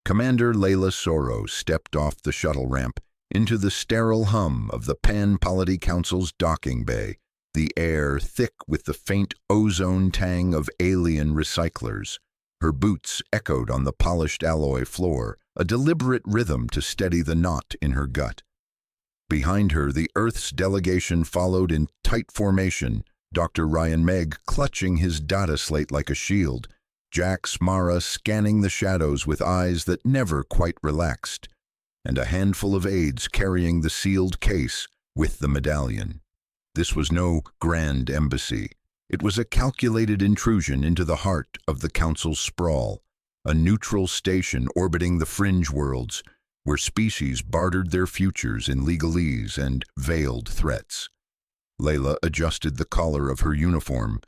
Commander Layla Soro stepped off the shuttle ramp into the sterile hum of the Pan-Polity Council's docking bay, the air thick with the faint ozone tang of alien recyclers. Her boots echoed on the polished alloy floor, a deliberate rhythm to steady the knot in her gut. Behind her, the Earth's delegation followed in tight formation, Dr. Ryan Megg clutching his data slate like a shield, Jax Mara scanning the shadows with eyes that never quite relaxed, and a handful of aides carrying the sealed case with the medallion. This was no grand embassy. It was a calculated intrusion into the heart of the Council's sprawl, a neutral station orbiting the fringe worlds, where species bartered their futures in legalese and veiled threats. Layla adjusted the collar of her uniform.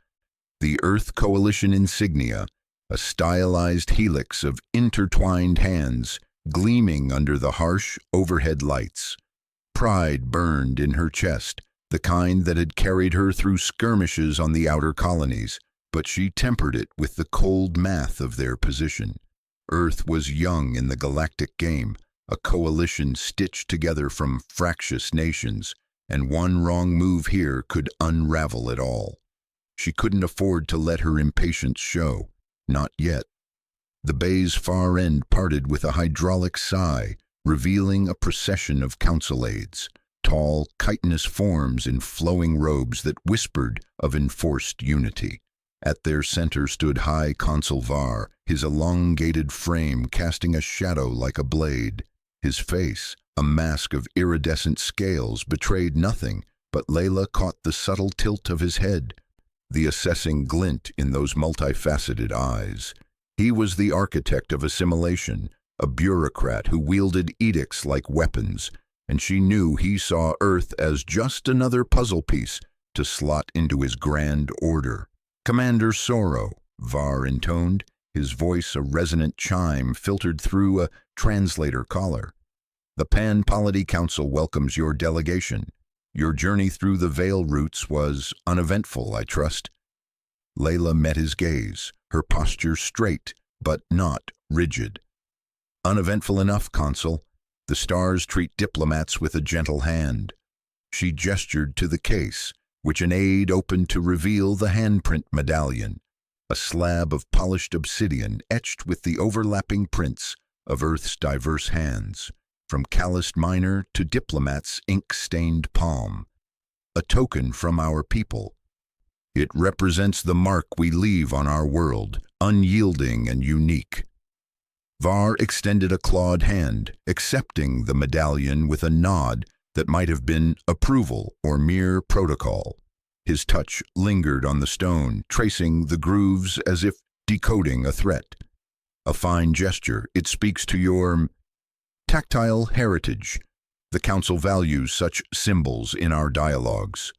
The Earth Coalition insignia, a stylized helix of intertwined hands, gleaming under the harsh overhead lights. Pride burned in her chest, the kind that had carried her through skirmishes on the outer colonies, but she tempered it with the cold math of their position. Earth was young in the galactic game, a coalition stitched together from fractious nations, and one wrong move here could unravel it all. She couldn't afford to let her impatience show, not yet. The bay's far end parted with a hydraulic sigh, revealing a procession of council aides, tall, chitinous forms in flowing robes that whispered of enforced unity. At their center stood High Consul Var, his elongated frame casting a shadow like a blade. His face, a mask of iridescent scales, betrayed nothing, but Layla caught the subtle tilt of his head, the assessing glint in those multifaceted eyes. He was the architect of assimilation, a bureaucrat who wielded edicts like weapons, and she knew he saw Earth as just another puzzle piece to slot into his grand order. "Commander Soro," Var intoned, his voice a resonant chime filtered through a translator collar. "The Pan-Polity Council welcomes your delegation. Your journey through the Veil routes was uneventful, I trust." Layla met his gaze, her posture straight, but not rigid. "Uneventful enough, Consul. The stars treat diplomats with a gentle hand." She gestured to the case, which an aide opened to reveal the handprint medallion, a slab of polished obsidian etched with the overlapping prints of Earth's diverse hands, from calloused miner to diplomat's ink-stained palm. "A token from our people. It represents the mark we leave on our world, unyielding and unique." Var extended a clawed hand, accepting the medallion with a nod that might have been approval or mere protocol. His touch lingered on the stone, tracing the grooves as if decoding a threat. "A fine gesture. It speaks to your tactile heritage. The Council values such symbols in our dialogues."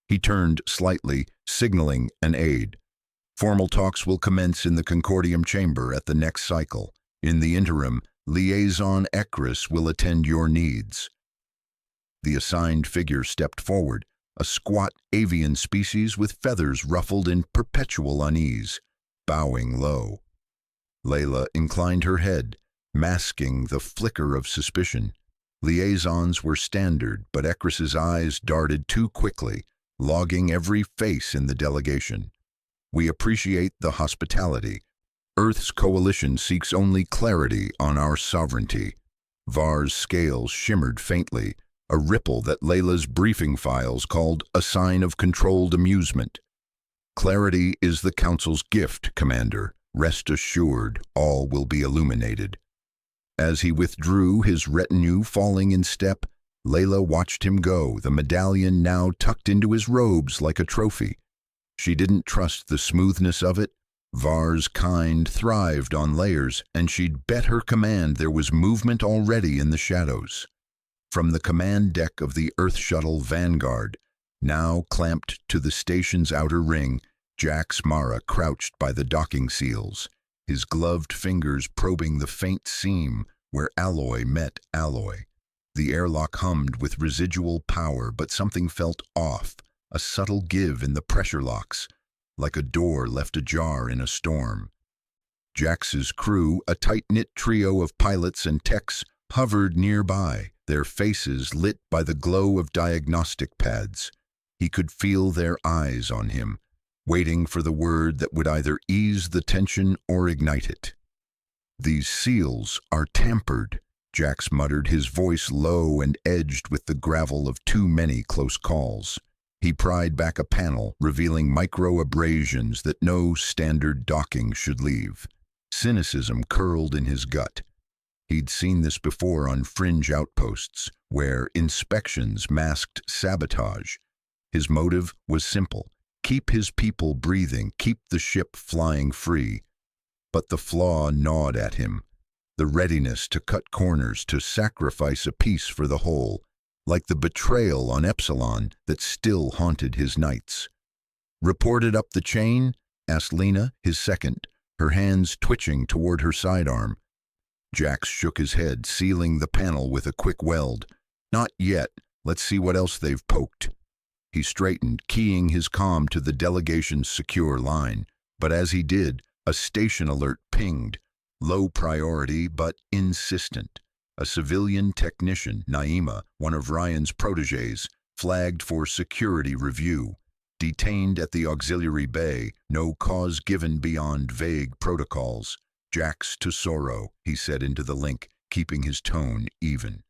He turned slightly, signaling an aide. "Formal talks will commence in the Concordium chamber at the next cycle. In the interim, Liaison Ekris will attend your needs." The assigned figure stepped forward, a squat avian species with feathers ruffled in perpetual unease, bowing low. Layla inclined her head, masking the flicker of suspicion. Liaisons were standard, but Ekris's eyes darted too quickly, logging every face in the delegation. "We appreciate the hospitality. Earth's coalition seeks only clarity on our sovereignty." Var's scales shimmered faintly, a ripple that Layla's briefing files called a sign of controlled amusement. "Clarity is the Council's gift, Commander. Rest assured, all will be illuminated." As he withdrew, his retinue falling in step, Layla watched him go, the medallion now tucked into his robes like a trophy. She didn't trust the smoothness of it. Var's kind thrived on layers, and she'd bet her command there was movement already in the shadows. From the command deck of the Earth Shuttle Vanguard, now clamped to the station's outer ring, Jax Mara crouched by the docking seals, his gloved fingers probing the faint seam where alloy met alloy. The airlock hummed with residual power, but something felt off, a subtle give in the pressure locks, like a door left ajar in a storm. Jax's crew, a tight-knit trio of pilots and techs, hovered nearby, their faces lit by the glow of diagnostic pads. He could feel their eyes on him, waiting for the word that would either ease the tension or ignite it. "These seals are tampered," Jax muttered, his voice low and edged with the gravel of too many close calls. He pried back a panel, revealing micro-abrasions that no standard docking should leave. Cynicism curled in his gut. He'd seen this before on fringe outposts, where inspections masked sabotage. His motive was simple: keep his people breathing, keep the ship flying free. But the flaw gnawed at him. The readiness to cut corners, to sacrifice a piece for the whole, like the betrayal on Epsilon that still haunted his nights. "Reported up the chain?" asked Lena, his second, her hands twitching toward her sidearm. Jax shook his head, sealing the panel with a quick weld. "Not yet. Let's see what else they've poked." He straightened, keying his comm to the delegation's secure line. But as he did, a station alert pinged. Low priority, but insistent. A civilian technician, Naima, one of Ryan's protégés, flagged for security review. Detained at the auxiliary bay, no cause given beyond vague protocols. "Jax to Soro," he said into the link, keeping his tone even.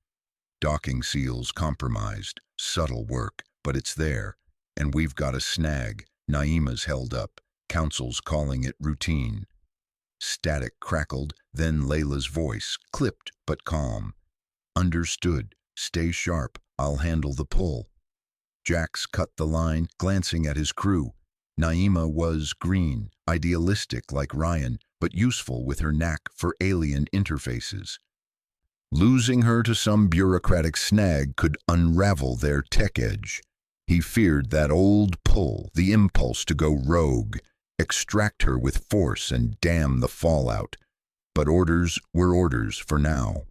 "Docking seals compromised. Subtle work, but it's there. And we've got a snag. Naima's held up. Council's calling it routine." Static crackled, then Layla's voice, clipped but calm. "Understood. Stay sharp. I'll handle the pull." Jax cut the line, glancing at his crew. Naima was green, idealistic like Ryan, but useful with her knack for alien interfaces. Losing her to some bureaucratic snag could unravel their tech edge. He feared that old pull, the impulse to go rogue, extract her with force and damn the fallout. But orders were orders for now.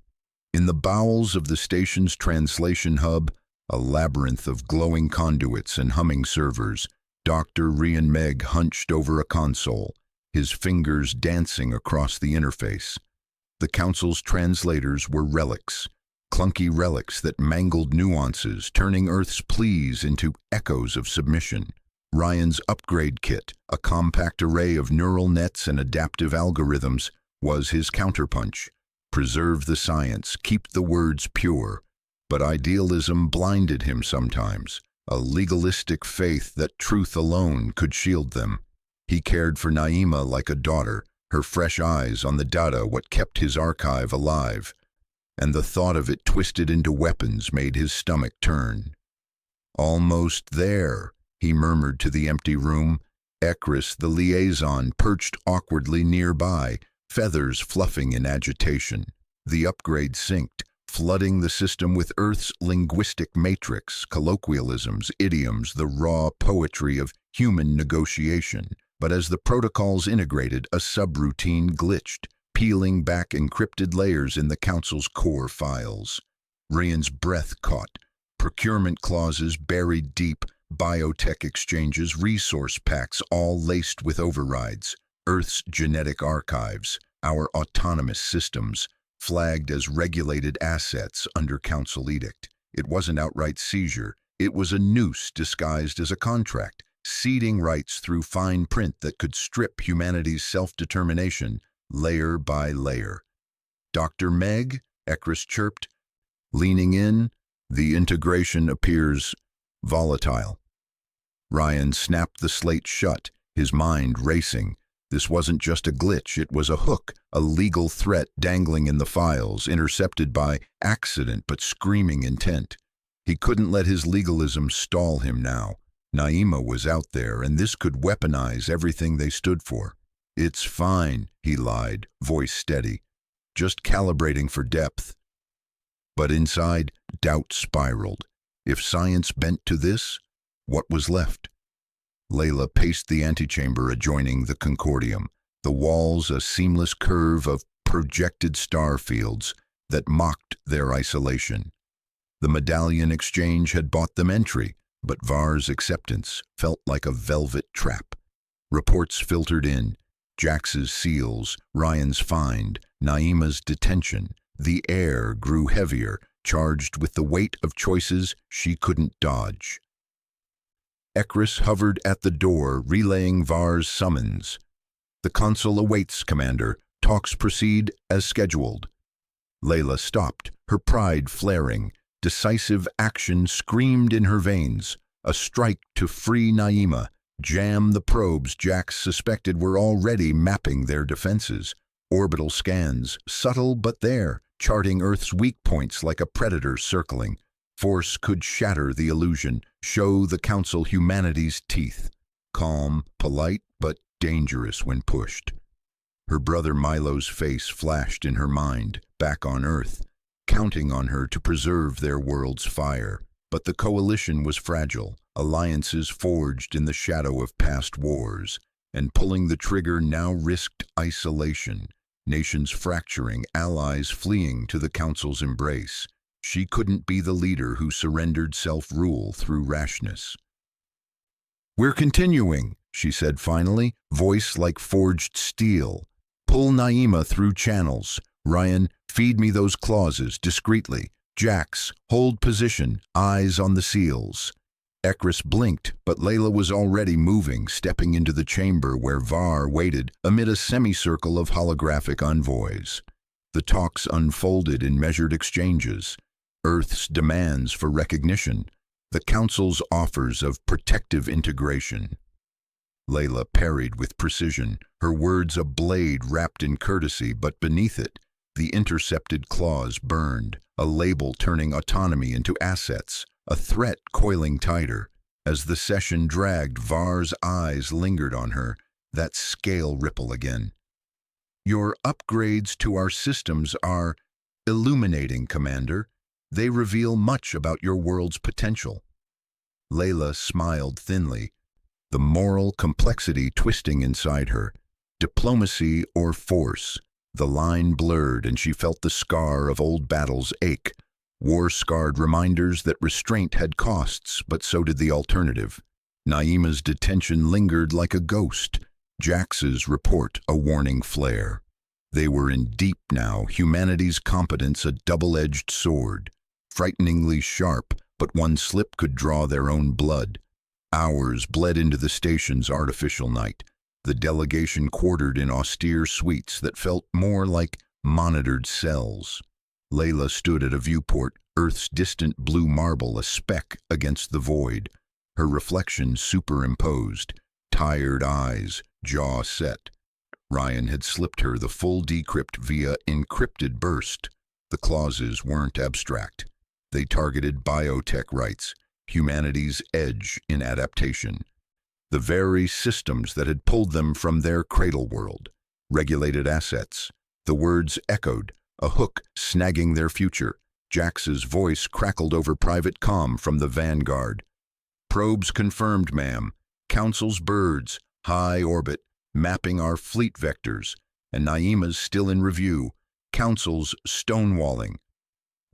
In the bowels of the station's translation hub, a labyrinth of glowing conduits and humming servers, Dr. Rian Meg hunched over a console, his fingers dancing across the interface. The Council's translators were relics, clunky relics that mangled nuances, turning Earth's pleas into echoes of submission. Ryan's upgrade kit, a compact array of neural nets and adaptive algorithms, was his counterpunch. Preserve the science, keep the words pure. But idealism blinded him sometimes, a legalistic faith that truth alone could shield them. He cared for Naima like a daughter, her fresh eyes on the data what kept his archive alive. And the thought of it twisted into weapons made his stomach turn. "Almost there," he murmured to the empty room. Ekris, the liaison, perched awkwardly nearby, feathers fluffing in agitation. The upgrade synced, flooding the system with Earth's linguistic matrix, colloquialisms, idioms, the raw poetry of human negotiation. But as the protocols integrated, a subroutine glitched, peeling back encrypted layers in the Council's core files. Rian's breath caught. Procurement clauses buried deep, biotech exchanges, resource packs, all laced with overrides. Earth's genetic archives, our autonomous systems, flagged as regulated assets under Council edict. It wasn't outright seizure. It was a noose disguised as a contract, ceding rights through fine print that could strip humanity's self-determination layer by layer. "Dr. Meg?" Ekris chirped. Leaning in, "The integration appears volatile." Ryan snapped the slate shut, his mind racing. This wasn't just a glitch, it was a hook, a legal threat dangling in the files, intercepted by accident but screaming intent. He couldn't let his legalism stall him now. Naima was out there, and this could weaponize everything they stood for. "It's fine," he lied, voice steady. "Just calibrating for depth." But inside, doubt spiraled. If science bent to this, what was left? Layla paced the antechamber adjoining the Concordium, the walls a seamless curve of projected star fields that mocked their isolation. The medallion exchange had bought them entry, but Var's acceptance felt like a velvet trap. Reports filtered in. Jax's seals, Ryan's find, Naima's detention. The air grew heavier, charged with the weight of choices she couldn't dodge. Ekris hovered at the door, relaying Var's summons. "The consul awaits, Commander. Talks proceed as scheduled." Layla stopped, her pride flaring. Decisive action screamed in her veins. A strike to free Naima, jam the probes Jax suspected were already mapping their defenses. Orbital scans, subtle but there, charting Earth's weak points like a predator circling. Force could shatter the illusion, show the Council humanity's teeth. Calm, polite, but dangerous when pushed. Her brother Milo's face flashed in her mind, back on Earth, counting on her to preserve their world's fire. But the coalition was fragile, alliances forged in the shadow of past wars, and pulling the trigger now risked isolation. Nations fracturing, allies fleeing to the Council's embrace. She couldn't be the leader who surrendered self-rule through rashness. "We're continuing," she said finally, voice like forged steel. "Pull Naima through channels. Ryan, feed me those clauses discreetly. Jax, hold position, eyes on the seals." Ekris blinked, but Layla was already moving, stepping into the chamber where Var waited amid a semicircle of holographic envoys. The talks unfolded in measured exchanges. Earth's demands for recognition, the Council's offers of protective integration. Layla parried with precision, her words a blade wrapped in courtesy, but beneath it, the intercepted clause burned, a label turning autonomy into assets, a threat coiling tighter. As the session dragged, Var's eyes lingered on her, that scale ripple again. "Your upgrades to our systems are illuminating, Commander. They reveal much about your world's potential." Layla smiled thinly, the moral complexity twisting inside her. Diplomacy or force? The line blurred, and she felt the scar of old battles ache. War-scarred reminders that restraint had costs, but so did the alternative. Naima's detention lingered like a ghost. Jax's report a warning flare. They were in deep now, humanity's competence a double-edged sword. Frighteningly sharp, but one slip could draw their own blood. Hours bled into the station's artificial night. The delegation quartered in austere suites that felt more like monitored cells. Layla stood at a viewport, Earth's distant blue marble a speck against the void. Her reflection superimposed, tired eyes, jaw set. Ryan had slipped her the full decrypt via encrypted burst. The clauses weren't abstract. They targeted biotech rights, humanity's edge in adaptation. The very systems that had pulled them from their cradle world. Regulated assets. The words echoed, a hook snagging their future. Jax's voice crackled over private comm from the Vanguard. "Probes confirmed, ma'am. Council's birds, high orbit, mapping our fleet vectors. And Naima's still in review. Council's stonewalling."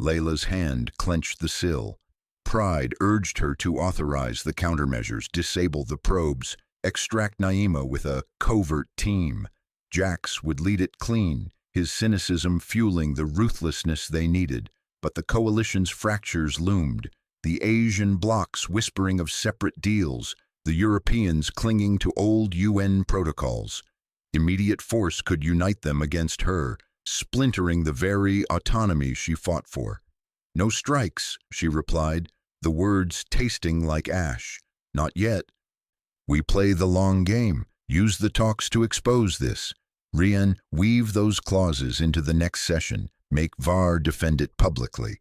Layla's hand clenched the sill. Pride urged her to authorize the countermeasures, disable the probes, extract Naima with a covert team. Jax would lead it clean, his cynicism fueling the ruthlessness they needed. But the coalition's fractures loomed, the Asian blocs whispering of separate deals, the Europeans clinging to old UN protocols. Immediate force could unite them against her, splintering the very autonomy she fought for. "No strikes," she replied, the words tasting like ash. "Not yet. We play the long game, use the talks to expose this. Rian, weave those clauses into the next session, make Var defend it publicly."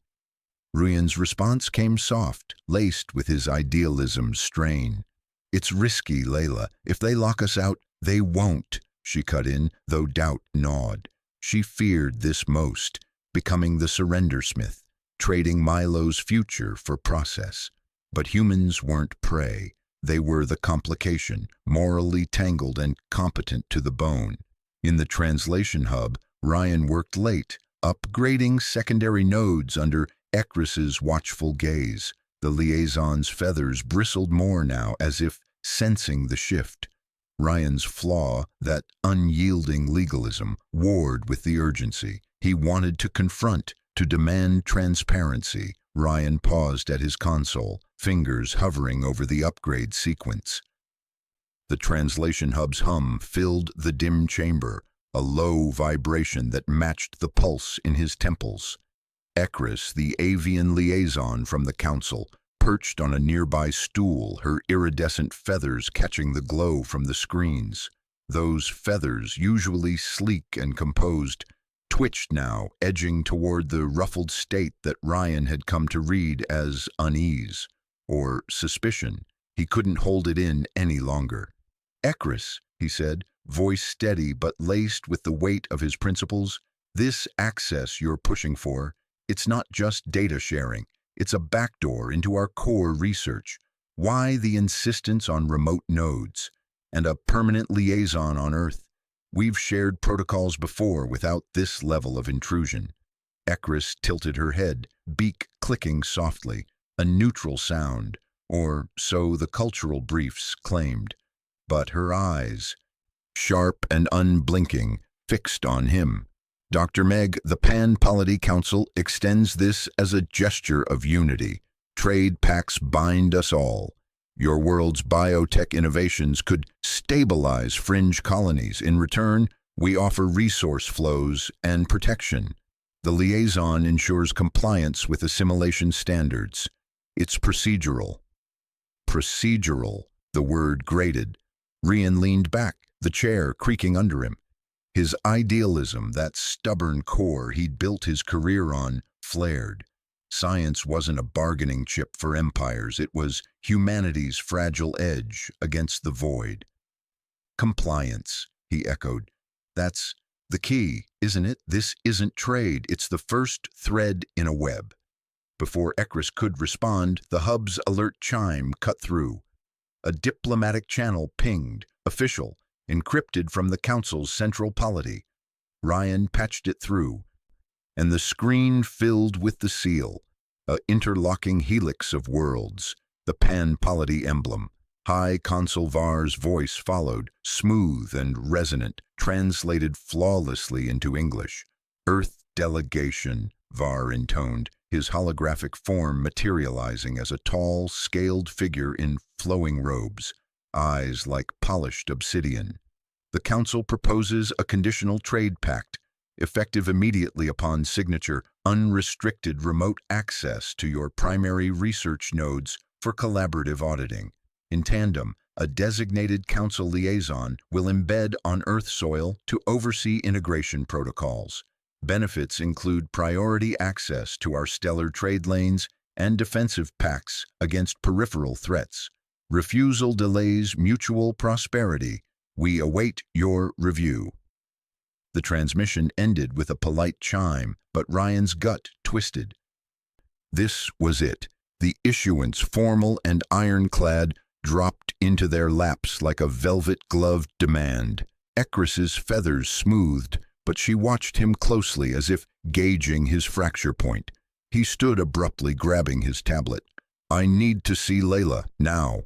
Rian's response came soft, laced with his idealism's strain. "It's risky, Layla. If they lock us out, they won't," she cut in, though doubt gnawed. She feared this most, becoming the surrender smith, trading Milo's future for process. But humans weren't prey. They were the complication, morally tangled and competent to the bone. In the translation hub, Ryan worked late, upgrading secondary nodes under Ekris's watchful gaze. The liaison's feathers bristled more now, as if sensing the shift. Ryan's flaw, that unyielding legalism, warred with the urgency. He wanted to confront, to demand transparency. Ryan paused at his console, fingers hovering over the upgrade sequence. The translation hub's hum filled the dim chamber, a low vibration that matched the pulse in his temples. Ekris, the avian liaison from the council, perched on a nearby stool, her iridescent feathers catching the glow from the screens. Those feathers, usually sleek and composed, twitched now, edging toward the ruffled state that Ryan had come to read as unease, or suspicion. He couldn't hold it in any longer. "Ekris," he said, voice steady but laced with the weight of his principles, "this access you're pushing for, it's not just data sharing. It's a backdoor into our core research. Why the insistence on remote nodes and a permanent liaison on Earth? We've shared protocols before without this level of intrusion." Ekris tilted her head, beak clicking softly, a neutral sound, or so the cultural briefs claimed. But her eyes, sharp and unblinking, fixed on him. "Dr. Meg, the Pan-Polity Council extends this as a gesture of unity. Trade pacts bind us all. Your world's biotech innovations could stabilize fringe colonies. In return, we offer resource flows and protection. The liaison ensures compliance with assimilation standards. It's procedural." Procedural, the word grated. Ryan leaned back, the chair creaking under him. His idealism, that stubborn core he'd built his career on, flared. Science wasn't a bargaining chip for empires. It was humanity's fragile edge against the void. "Compliance," he echoed. "That's the key, isn't it? This isn't trade. It's the first thread in a web." Before Ekris could respond, the hub's alert chime cut through. A diplomatic channel pinged, official, encrypted from the Council's central polity. Ryan patched it through, and the screen filled with the seal, a interlocking helix of worlds, the Pan-Polity emblem. High Consul Var's voice followed, smooth and resonant, translated flawlessly into English. "Earth delegation," Var intoned, his holographic form materializing as a tall, scaled figure in flowing robes, eyes like polished obsidian. "The Council proposes a conditional trade pact, effective immediately upon signature, unrestricted remote access to your primary research nodes for collaborative auditing. In tandem, a designated Council liaison will embed on Earth soil to oversee integration protocols. Benefits include priority access to our stellar trade lanes and defensive pacts against peripheral threats. Refusal delays mutual prosperity. We await your review." The transmission ended with a polite chime, but Ryan's gut twisted. This was it. The issuance, formal and ironclad, dropped into their laps like a velvet-gloved demand. Ekris's feathers smoothed, but she watched him closely as if gauging his fracture point. He stood abruptly, grabbing his tablet. "I need to see Layla, now."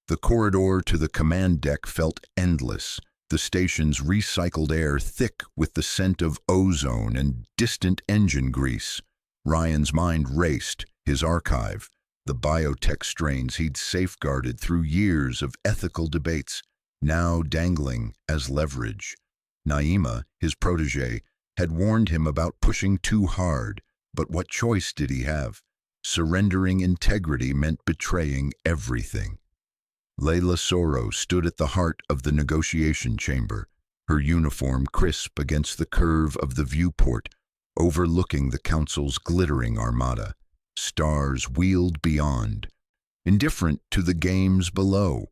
The corridor to the command deck felt endless, the station's recycled air thick with the scent of ozone and distant engine grease. Ryan's mind raced, his archive, the biotech strains he'd safeguarded through years of ethical debates, now dangling as leverage. Naima, his protege, had warned him about pushing too hard, but what choice did he have? Surrendering integrity meant betraying everything. Layla Soro stood at the heart of the negotiation chamber, her uniform crisp against the curve of the viewport, overlooking the Council's glittering armada. Stars wheeled beyond, indifferent to the games below.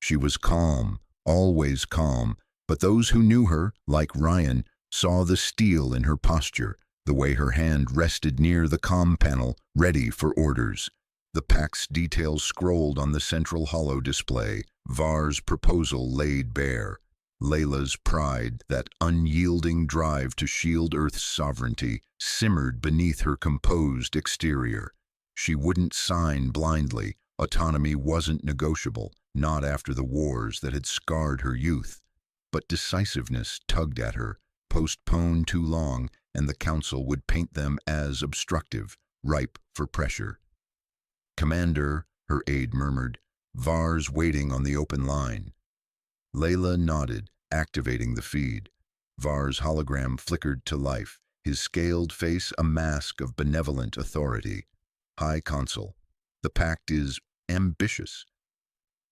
She was calm, always calm, but those who knew her, like Ryan, saw the steel in her posture, the way her hand rested near the comm panel, ready for orders. The pack's details scrolled on the central holo display, Var's proposal laid bare. Layla's pride, that unyielding drive to shield Earth's sovereignty, simmered beneath her composed exterior. She wouldn't sign blindly. Autonomy wasn't negotiable, not after the wars that had scarred her youth, but decisiveness tugged at her, postponed too long, and the council would paint them as obstructive, ripe for pressure. "Commander," her aide murmured, "Var's waiting on the open line." Layla nodded, activating the feed. Var's hologram flickered to life, his scaled face a mask of benevolent authority. "High Consul, the pact is ambitious.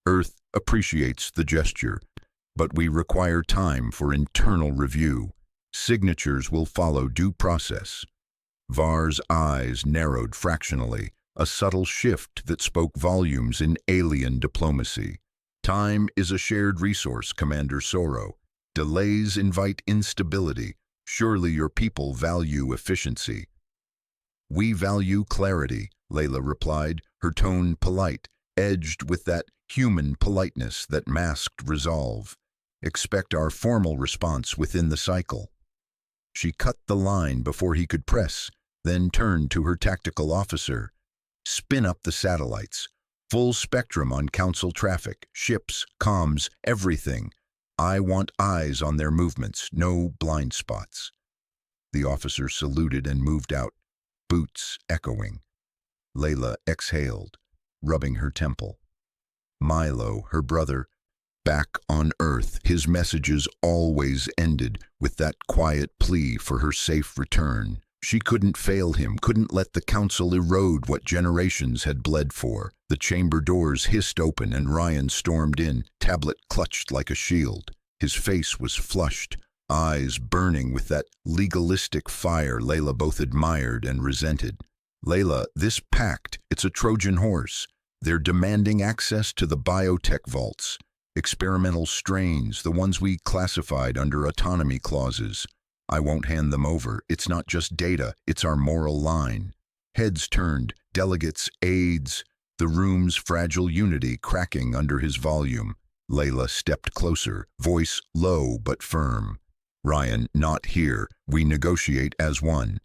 Earth appreciates the gesture, but we require time for internal review. Signatures will follow due process." Var's eyes narrowed fractionally, a subtle shift that spoke volumes in alien diplomacy. "Time is a shared resource, Commander Soro. Delays invite instability. Surely your people value efficiency." "We value clarity," Layla replied, her tone polite, edged with that human politeness that masked resolve. "Expect our formal response within the cycle." She cut the line before he could press, then turned to her tactical officer. "Spin up the satellites. Full spectrum on council traffic, ships, comms, everything. I want eyes on their movements, no blind spots." The officer saluted and moved out, boots echoing. Layla exhaled, rubbing her temple. Milo, her brother, back on Earth, his messages always ended with that quiet plea for her safe return. She couldn't fail him, couldn't let the council erode what generations had bled for. The chamber doors hissed open and Ryan stormed in, tablet clutched like a shield. His face was flushed, eyes burning with that legalistic fire Layla both admired and resented. "Layla, this pact, it's a Trojan horse. They're demanding access to the biotech vaults. Experimental strains, the ones we classified under autonomy clauses. I won't hand them over. It's not just data, it's our moral line." Heads turned, delegates, aides, the room's fragile unity cracking under his volume. Layla stepped closer, voice low but firm. "Ryan, not here. We negotiate as one."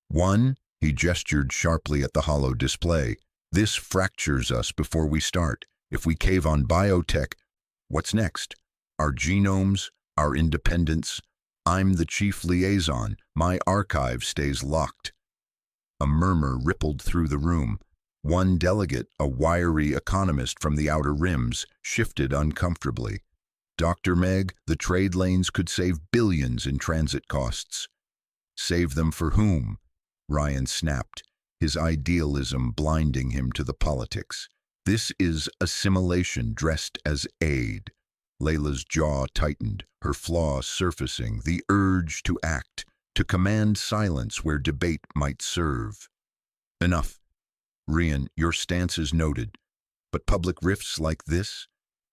"One?" He gestured sharply at the hollow display. "This fractures us before we start. If we cave on biotech, what's next? Our genomes, our independence. I'm the chief liaison. My archive stays locked." A murmur rippled through the room. One delegate, a wiry economist from the outer rims, shifted uncomfortably. "Dr. Meg, the trade lanes could save billions in transit costs." "Save them for whom?" Ryan snapped, his idealism blinding him to the politics. "This is assimilation dressed as aid." Layla's jaw tightened, her flaw surfacing, the urge to act, to command silence where debate might serve. "Enough. Rian, your stance is noted, but public rifts like this,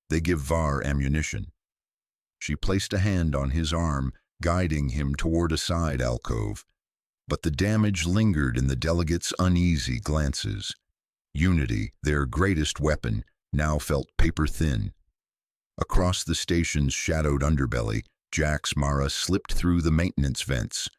they give Var ammunition." She placed a hand on his arm, guiding him toward a side alcove, but the damage lingered in the delegates' uneasy glances. Unity, their greatest weapon, now felt paper-thin. Across the station's shadowed underbelly, Jax Mara slipped through the maintenance vents,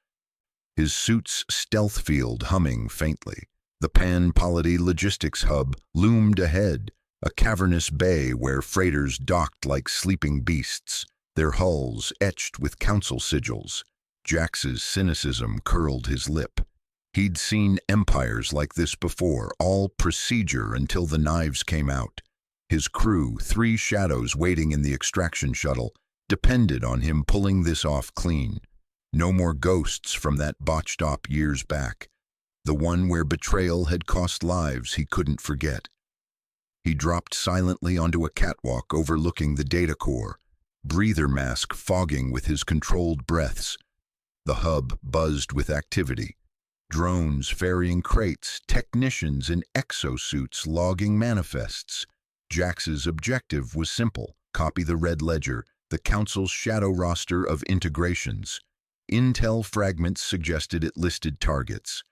his suit's stealth field humming faintly. The Pan-Polity logistics hub loomed ahead, a cavernous bay where freighters docked like sleeping beasts, their hulls etched with council sigils. Jax's cynicism curled his lip. He'd seen empires like this before, all procedure until the knives came out. His crew, 3 shadows waiting in the extraction shuttle, depended on him pulling this off clean. No more ghosts from that botched op years back, the one where betrayal had cost lives he couldn't forget. He dropped silently onto a catwalk overlooking the data core, breather mask fogging with his controlled breaths. The hub buzzed with activity. Drones ferrying crates, technicians in exosuits logging manifests. Jax's objective was simple: copy the red ledger, the council's shadow roster of integrations. Intel fragments suggested it listed targets.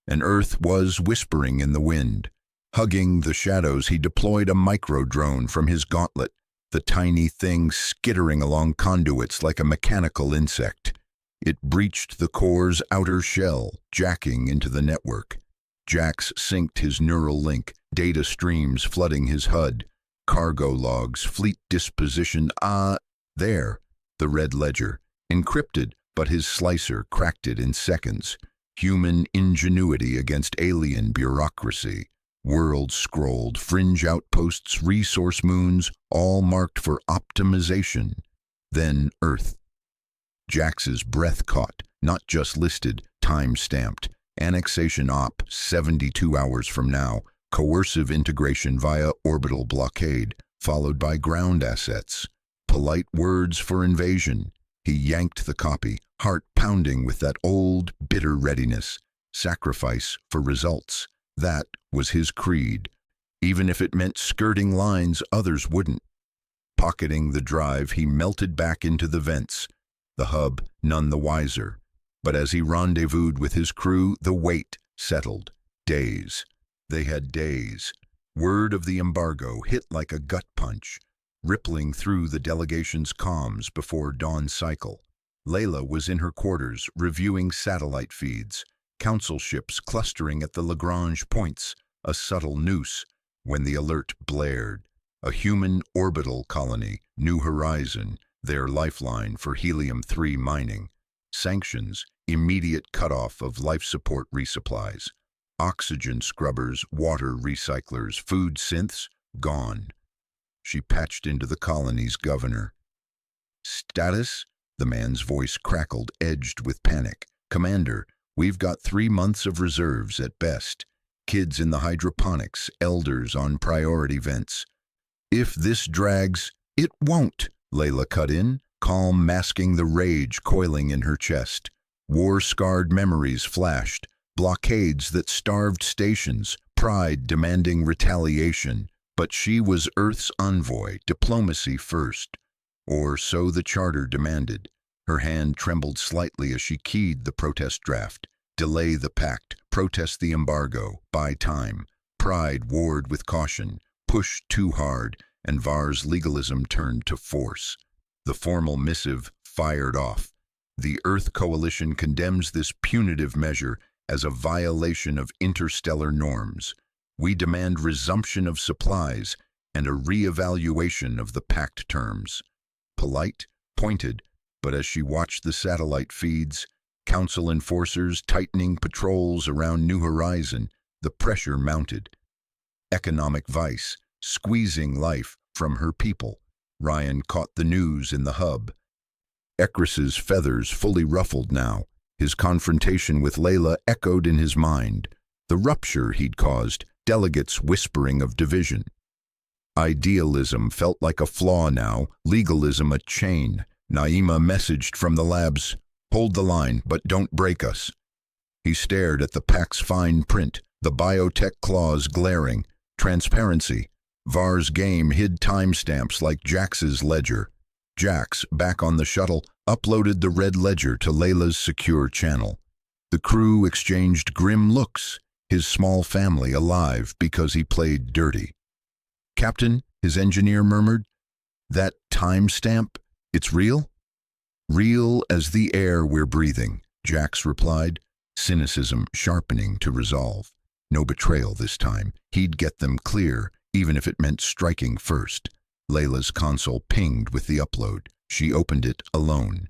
And Earth was whispering in the wind. Hugging the shadows, he deployed a micro-drone from his gauntlet, the tiny thing skittering along conduits like a mechanical insect. It breached the core's outer shell, jacking into the network. Jax synced his neural link, data streams flooding his HUD. cargo logs, fleet disposition. There, the red ledger, encrypted, but his slicer cracked it in seconds. Human ingenuity against alien bureaucracy. Worlds scrolled, fringe outposts, resource moons, all marked for optimization. Then Earth. Jax's breath caught, not just listed, time-stamped. Annexation op, 72 hours from now. Coercive integration via orbital blockade, followed by ground assets. Polite words for invasion. He yanked the copy, heart pounding with that old, bitter readiness. Sacrifice for results. That was his creed. Even if it meant skirting lines others wouldn't. Pocketing the drive, he melted back into the vents. The hub none the wiser. But as he rendezvoused with his crew, the weight settled. Days. They had days. Word of the embargo hit like a gut punch, rippling through the delegation's comms before dawn cycle. Layla was in her quarters, reviewing satellite feeds. Council ships clustering at the Lagrange points, a subtle noose, when the alert blared. A human orbital colony, New Horizon, their lifeline for helium-3 mining. Sanctions, immediate cutoff of life support resupplies. Oxygen scrubbers, water recyclers, food synths, gone. She patched into the colony's governor. Status? The man's voice crackled, edged with panic. Commander, we've got 3 months of reserves at best. Kids in the hydroponics, elders on priority vents. If this drags, it won't, Layla cut in, calm masking the rage coiling in her chest. War-scarred memories flashed, blockades that starved stations, pride demanding retaliation. But she was Earth's envoy, diplomacy first. Or so the charter demanded. Her hand trembled slightly as she keyed the protest draft. Delay the pact, protest the embargo, buy time. Pride warred with caution, pushed too hard, and Var's legalism turned to force. The formal missive fired off. The Earth Coalition condemns this punitive measure as a violation of interstellar norms. We demand resumption of supplies and a re-evaluation of the pact terms. Polite, pointed, but as she watched the satellite feeds, Council enforcers tightening patrols around New Horizon, the pressure mounted. Economic vice, squeezing life from her people. Ryan caught the news in the hub. Ekris's feathers fully ruffled now. His confrontation with Layla echoed in his mind. The rupture he'd caused, delegates whispering of division. Idealism felt like a flaw now, legalism a chain. Naima messaged from the labs, "Hold the line, but don't break us." He stared at the pack's fine print, the biotech clause glaring. Transparency. Var's game hid timestamps like Jax's ledger. Jax, back on the shuttle, uploaded the red ledger to Layla's secure channel. The crew exchanged grim looks, his small family alive because he played dirty. "Captain," his engineer murmured, "that timestamp, it's real?" "Real as the air we're breathing," Jax replied, cynicism sharpening to resolve. No betrayal this time. He'd get them clear, even if it meant striking first. Layla's console pinged with the upload. She opened it alone.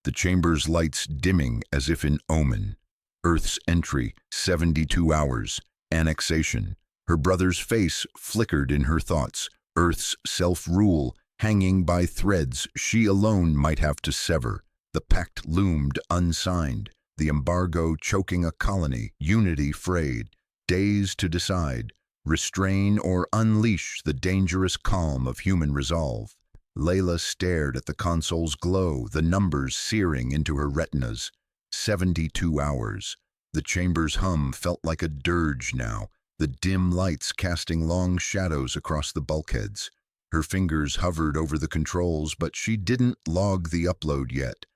The chamber's lights dimming as if in omen. Earth's entry, 72 hours. Annexation. Her brother's face flickered in her thoughts. Earth's self-rule, hanging by threads she alone might have to sever. The pact loomed unsigned. The embargo choking a colony, unity frayed. Days to decide. Restrain or unleash the dangerous calm of human resolve. Layla stared at the console's glow, the numbers searing into her retinas. 72 hours. The chamber's hum felt like a dirge now, the dim lights casting long shadows across the bulkheads. Her fingers hovered over the controls, but she didn't log the upload yet.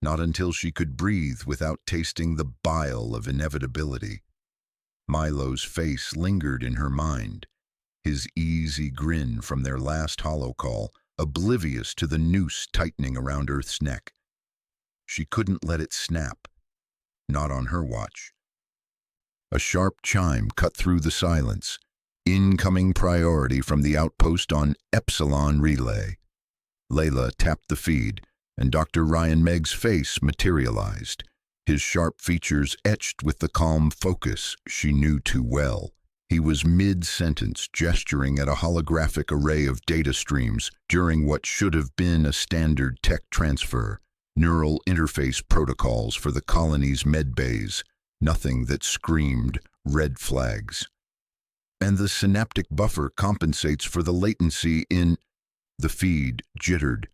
Not until she could breathe without tasting the bile of inevitability. Milo's face lingered in her mind, his easy grin from their last holocall, oblivious to the noose tightening around Earth's neck. She couldn't let it snap. Not on her watch. A sharp chime cut through the silence. Incoming priority from the outpost on Epsilon Relay. Layla tapped the feed, and Dr. Ryan Megg's face materialized, his sharp features etched with the calm focus she knew too well. He was mid-sentence, gesturing at a holographic array of data streams during what should have been a standard tech transfer. Neural interface protocols for the colony's medbays, nothing that screamed red flags. And the synaptic buffer compensates for the latency in... The feed jittered.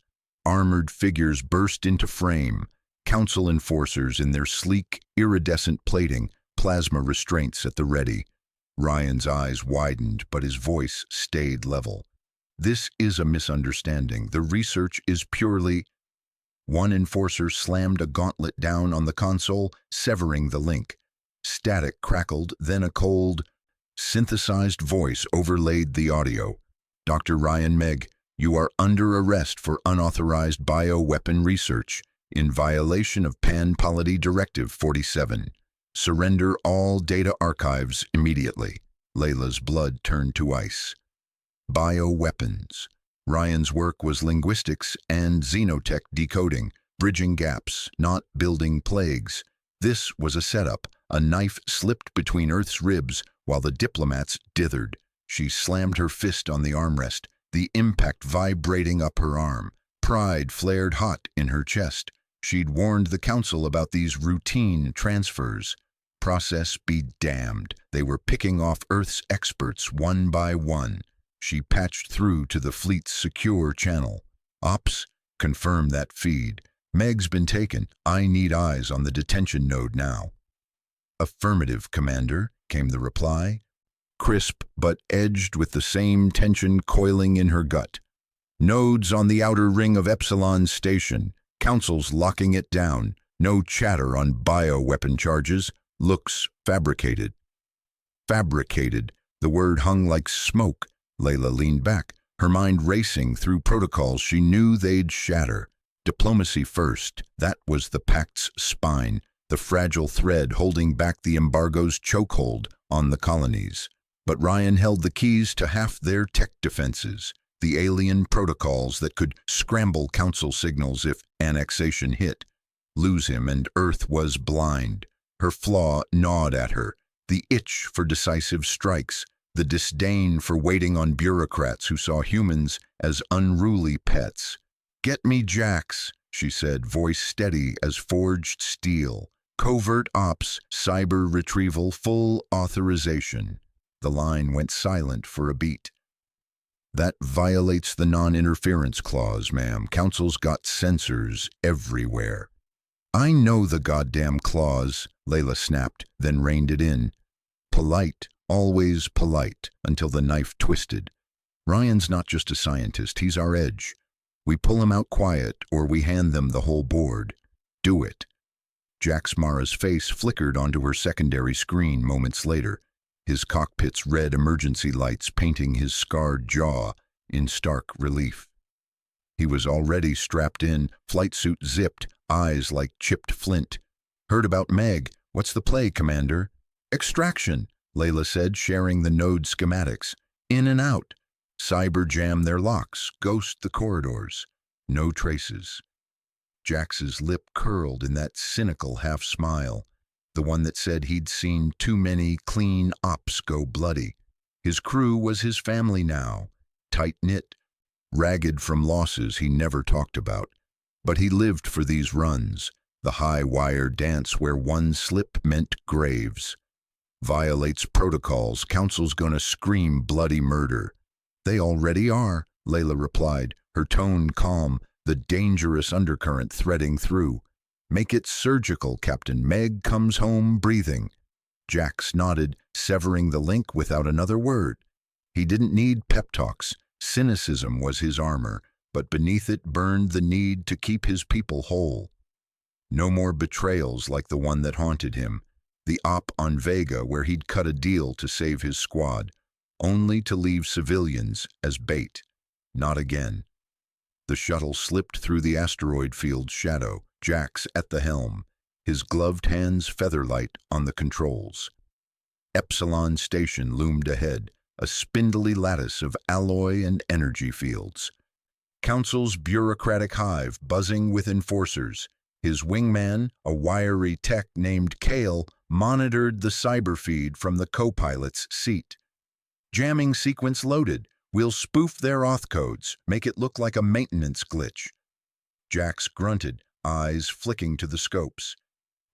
Armored figures burst into frame, council enforcers in their sleek, iridescent plating, plasma restraints at the ready. Ryan's eyes widened, but his voice stayed level. This is a misunderstanding. The research is purely... One enforcer slammed a gauntlet down on the console, severing the link. Static crackled, then a cold, synthesized voice overlaid the audio. Dr. Ryan Megg, you are under arrest for unauthorized bioweapon research in violation of Pan-Polity Directive 47. Surrender all data archives immediately. Layla's blood turned to ice. Bioweapons. Ryan's work was linguistics and xenotech decoding, bridging gaps, not building plagues. This was a setup. A knife slipped between Earth's ribs while the diplomats dithered. She slammed her fist on the armrest, the impact vibrating up her arm. Pride flared hot in her chest. She'd warned the council about these routine transfers. Process be damned. They were picking off Earth's experts one by one. She patched through to the fleet's secure channel. Ops, confirm that feed. Meg's been taken. I need eyes on the detention node now. Affirmative, Commander, came the reply. Crisp, but edged with the same tension coiling in her gut. Nodes on the outer ring of Epsilon Station. Council's locking it down. No chatter on bioweapon charges. Looks fabricated. Fabricated. The word hung like smoke. Layla leaned back, her mind racing through protocols she knew they'd shatter. Diplomacy first. That was the pact's spine, the fragile thread holding back the embargo's chokehold on the colonies. But Ryan held the keys to half their tech defenses, the alien protocols that could scramble council signals if annexation hit. Lose him and Earth was blind. Her flaw gnawed at her, the itch for decisive strikes, the disdain for waiting on bureaucrats who saw humans as unruly pets. Get me Jax, she said, voice steady as forged steel. Covert ops, cyber retrieval, full authorization. The line went silent for a beat. That violates the non-interference clause, ma'am. Council's got sensors everywhere. I know the goddamn clause, Layla snapped, then reined it in. Polite, always polite, until the knife twisted. Ryan's not just a scientist, he's our edge. We pull him out quiet, or we hand them the whole board. Do it. Jax Mara's face flickered onto her secondary screen moments later, his cockpit's red emergency lights painting his scarred jaw in stark relief. He was already strapped in, flight suit zipped, eyes like chipped flint. Heard about Meg. What's the play, Commander? Extraction, Layla said, sharing the node schematics. In and out. Cyber jam their locks, ghost the corridors. No traces. Jax's lip curled in that cynical half-smile, the one that said he'd seen too many clean ops go bloody. His crew was his family now, tight-knit, ragged from losses he never talked about. But he lived for these runs, the high-wire dance where one slip meant graves. Violates protocols, Council's gonna scream bloody murder. They already are, Layla replied, her tone calm, the dangerous undercurrent threading through. Make it surgical, Captain. Meg comes home breathing. Jax nodded, severing the link without another word. He didn't need pep talks. Cynicism was his armor, but beneath it burned the need to keep his people whole. No more betrayals like the one that haunted him, the op on Vega where he'd cut a deal to save his squad, only to leave civilians as bait. Not again. The shuttle slipped through the asteroid field's shadow, Jax at the helm, his gloved hands featherlight on the controls. Epsilon Station loomed ahead, a spindly lattice of alloy and energy fields. Council's bureaucratic hive buzzing with enforcers. His wingman, a wiry tech named Kale, monitored the cyber feed from the co-pilot's seat. Jamming sequence loaded. We'll spoof their auth codes, make it look like a maintenance glitch. Jax grunted, eyes flicking to the scopes.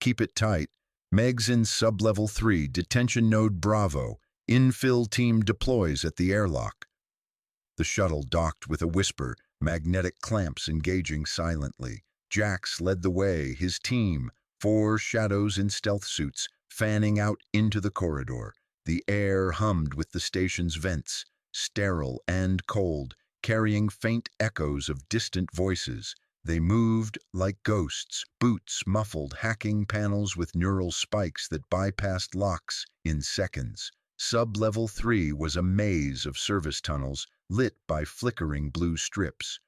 Keep it tight. Meg's in sub-level 3, detention node Bravo. Infill team deploys at the airlock. The shuttle docked with a whisper, magnetic clamps engaging silently. Jax led the way, his team, 4 shadows in stealth suits, fanning out into the corridor. The air hummed with the station's vents, sterile and cold, carrying faint echoes of distant voices. They moved like ghosts, boots muffled, hacking panels with neural spikes that bypassed locks in seconds. Sub-level 3 was a maze of service tunnels, lit by flickering blue strips.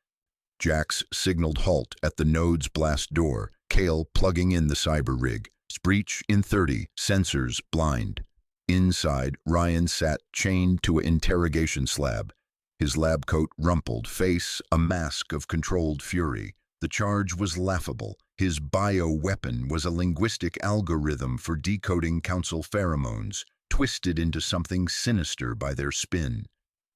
Jax signaled halt at the node's blast door, Kale plugging in the cyber rig. Breach in 30, sensors blind. Inside, Ryan sat chained to an interrogation slab. His lab coat rumpled, face a mask of controlled fury. The charge was laughable. His bio-weapon was a linguistic algorithm for decoding council pheromones, twisted into something sinister by their spin.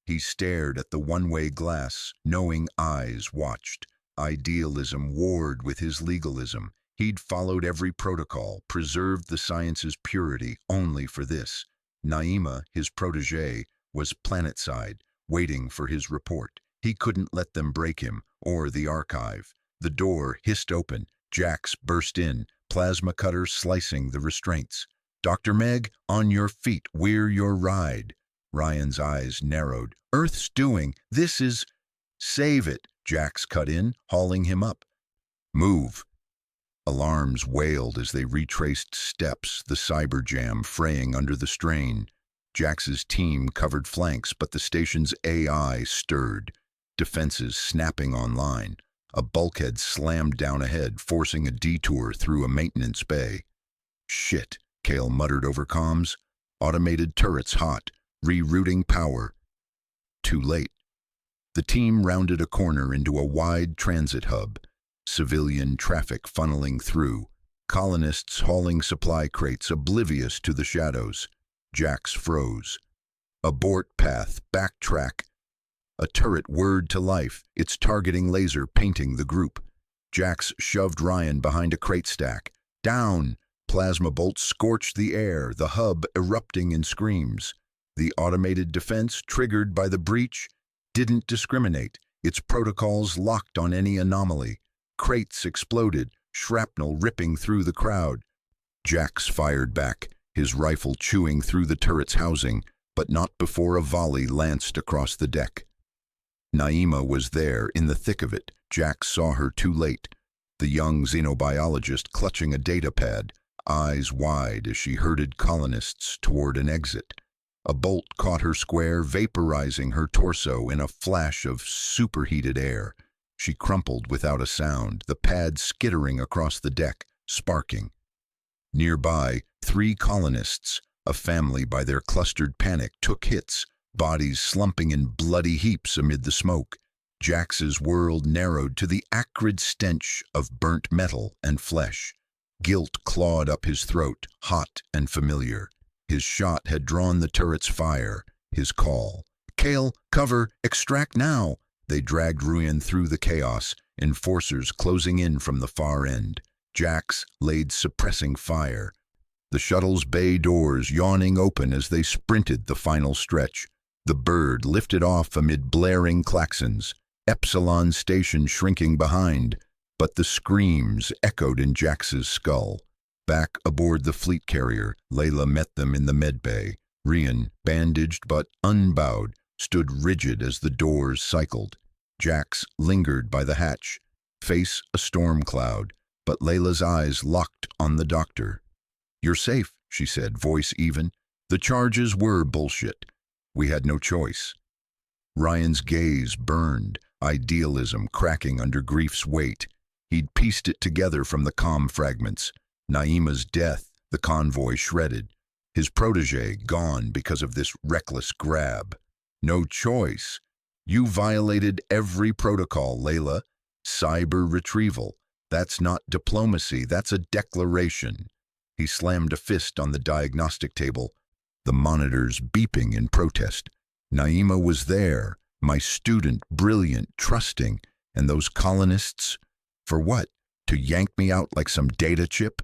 He stared at the one-way glass, knowing eyes watched. Idealism warred with his legalism. He'd followed every protocol, preserved the science's purity only for this. Naima, his protégé, was planetside, waiting for his report. He couldn't let them break him, or the archive. The door hissed open. Jax burst in, plasma cutter slicing the restraints. "Dr. Meg, on your feet, we're your ride." Ryan's eyes narrowed. "Earth's doing. This is—" "Save it," Jax cut in, hauling him up. "Move." Alarms wailed as they retraced steps, the cyber jam fraying under the strain. Jax's team covered flanks, but the station's AI stirred, defenses snapping online. A bulkhead slammed down ahead, forcing a detour through a maintenance bay. "Shit," Kale muttered over comms. "Automated turrets hot, rerouting power." Too late. The team rounded a corner into a wide transit hub. Civilian traffic funneling through. Colonists hauling supply crates, oblivious to the shadows. Jax froze. Abort path, backtrack. A turret whirred to life, its targeting laser painting the group. Jax shoved Ryan behind a crate stack. Down! Plasma bolts scorched the air, the hub erupting in screams. The automated defense, triggered by the breach, didn't discriminate, its protocols locked on any anomaly. Crates exploded, shrapnel ripping through the crowd. Jax fired back, his rifle chewing through the turret's housing, but not before a volley lanced across the deck. Naima was there, in the thick of it. Jax saw her too late. The young xenobiologist clutching a datapad, eyes wide as she herded colonists toward an exit. A bolt caught her square, vaporizing her torso in a flash of superheated air. She crumpled without a sound, the pad skittering across the deck, sparking. Nearby, 3 colonists, a family by their clustered panic, took hits, bodies slumping in bloody heaps amid the smoke. Jax's world narrowed to the acrid stench of burnt metal and flesh. Guilt clawed up his throat, hot and familiar. His shot had drawn the turret's fire, his call. "Kale, cover, extract now!" They dragged Ruyan through the chaos, enforcers closing in from the far end. Jax laid suppressing fire. The shuttle's bay doors yawning open as they sprinted the final stretch. The bird lifted off amid blaring klaxons, Epsilon station shrinking behind, but the screams echoed in Jax's skull. Back aboard the fleet carrier, Layla met them in the medbay. Rian, bandaged but unbowed, stood rigid as the doors cycled. Jax lingered by the hatch, face a storm cloud, but Layla's eyes locked on the doctor. "You're safe," she said, voice even. "The charges were bullshit. We had no choice." Ryan's gaze burned, idealism cracking under grief's weight. He'd pieced it together from the comm fragments. Naima's death, the convoy shredded. His protege gone because of this reckless grab. No choice. You violated every protocol, Layla. Cyber retrieval. That's not diplomacy, that's a declaration. He slammed a fist on the diagnostic table, the monitors beeping in protest. Naima was there, my student, brilliant, trusting, and those colonists, for what? To yank me out like some data chip?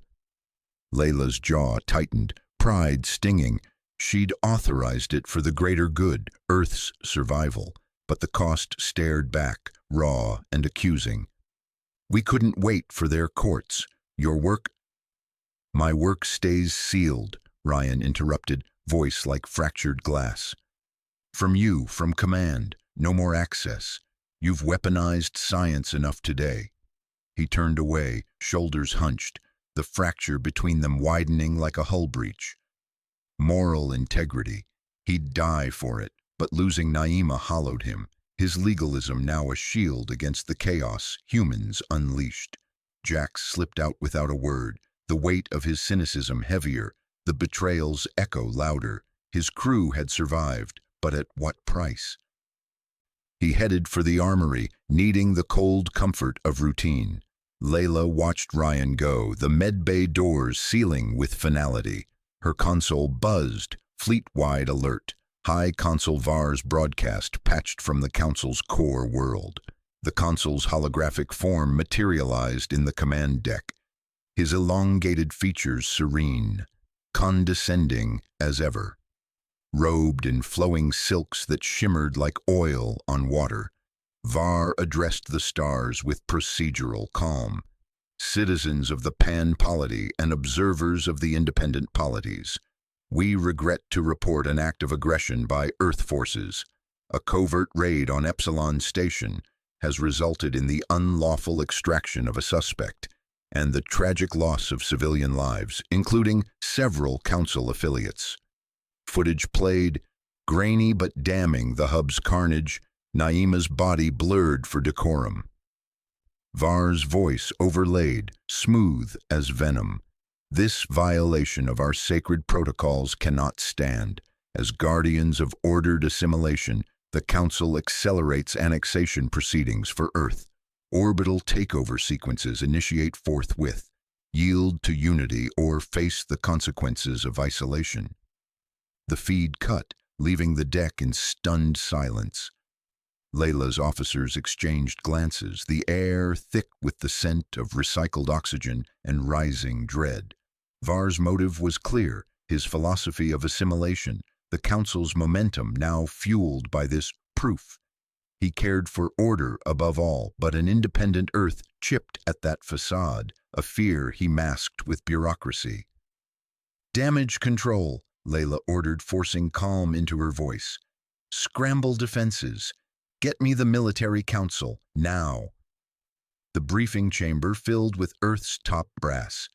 Layla's jaw tightened, pride stinging. She'd authorized it for the greater good, Earth's survival, but the cost stared back, raw and accusing. We couldn't wait for their courts. Your work? My work stays sealed, Ryan interrupted, voice like fractured glass. From you, from command, no more access. You've weaponized science enough today. He turned away, shoulders hunched, the fracture between them widening like a hull breach. Moral integrity. He'd die for it, but losing Naima hollowed him, his legalism now a shield against the chaos humans unleashed. Jax slipped out without a word, the weight of his cynicism heavier, the betrayal's echo louder. His crew had survived, but at what price? He headed for the armory, needing the cold comfort of routine. Layla watched Ryan go, the medbay doors sealing with finality. Her console buzzed, fleet-wide alert. High Console VAR's broadcast patched from the Council's core world. The console's holographic form materialized in the command deck, his elongated features serene, condescending as ever. Robed in flowing silks that shimmered like oil on water, VAR addressed the stars with procedural calm. Citizens of the Pan-Polity and observers of the independent polities, we regret to report an act of aggression by Earth forces. A covert raid on Epsilon Station has resulted in the unlawful extraction of a suspect and the tragic loss of civilian lives, including several Council affiliates. Footage played, grainy but damning the hub's carnage, Naima's body blurred for decorum. VAR's voice overlaid, smooth as venom. This violation of our sacred protocols cannot stand. As guardians of ordered assimilation, the Council accelerates annexation proceedings for Earth. Orbital takeover sequences initiate forthwith. Yield to unity or face the consequences of isolation. The feed cut, leaving the deck in stunned silence. Layla's officers exchanged glances, the air thick with the scent of recycled oxygen and rising dread. VAR's motive was clear, his philosophy of assimilation, the Council's momentum now fueled by this proof. He cared for order above all, but an independent Earth chipped at that facade, a fear he masked with bureaucracy. Damage control, Layla ordered, forcing calm into her voice. Scramble defenses. Get me the military council, now. The briefing chamber filled with Earth's top brass.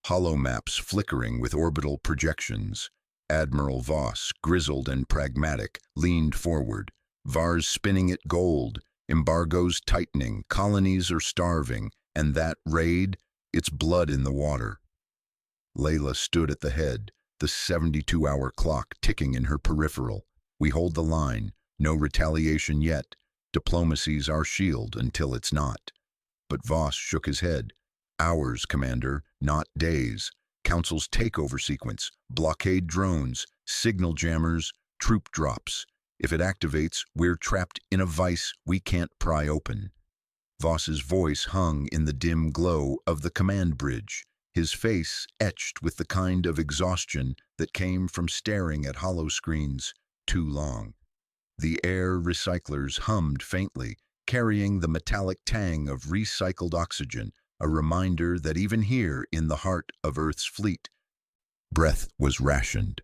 Holomaps flickering with orbital projections. Admiral Voss, grizzled and pragmatic, leaned forward. VAR's spinning it gold, embargoes tightening, colonies are starving, and that raid, it's blood in the water. Layla stood at the head, the 72-hour clock ticking in her peripheral. We hold the line, no retaliation yet. Diplomacy's our shield until it's not. But Voss shook his head. Hours, Commander, not days. Council's takeover sequence, blockade drones, signal jammers, troop drops. If it activates, we're trapped in a vice we can't pry open. Voss's voice hung in the dim glow of the command bridge, his face etched with the kind of exhaustion that came from staring at hollow screens too long. The air recyclers hummed faintly, carrying the metallic tang of recycled oxygen, a reminder that even here in the heart of Earth's fleet, breath was rationed.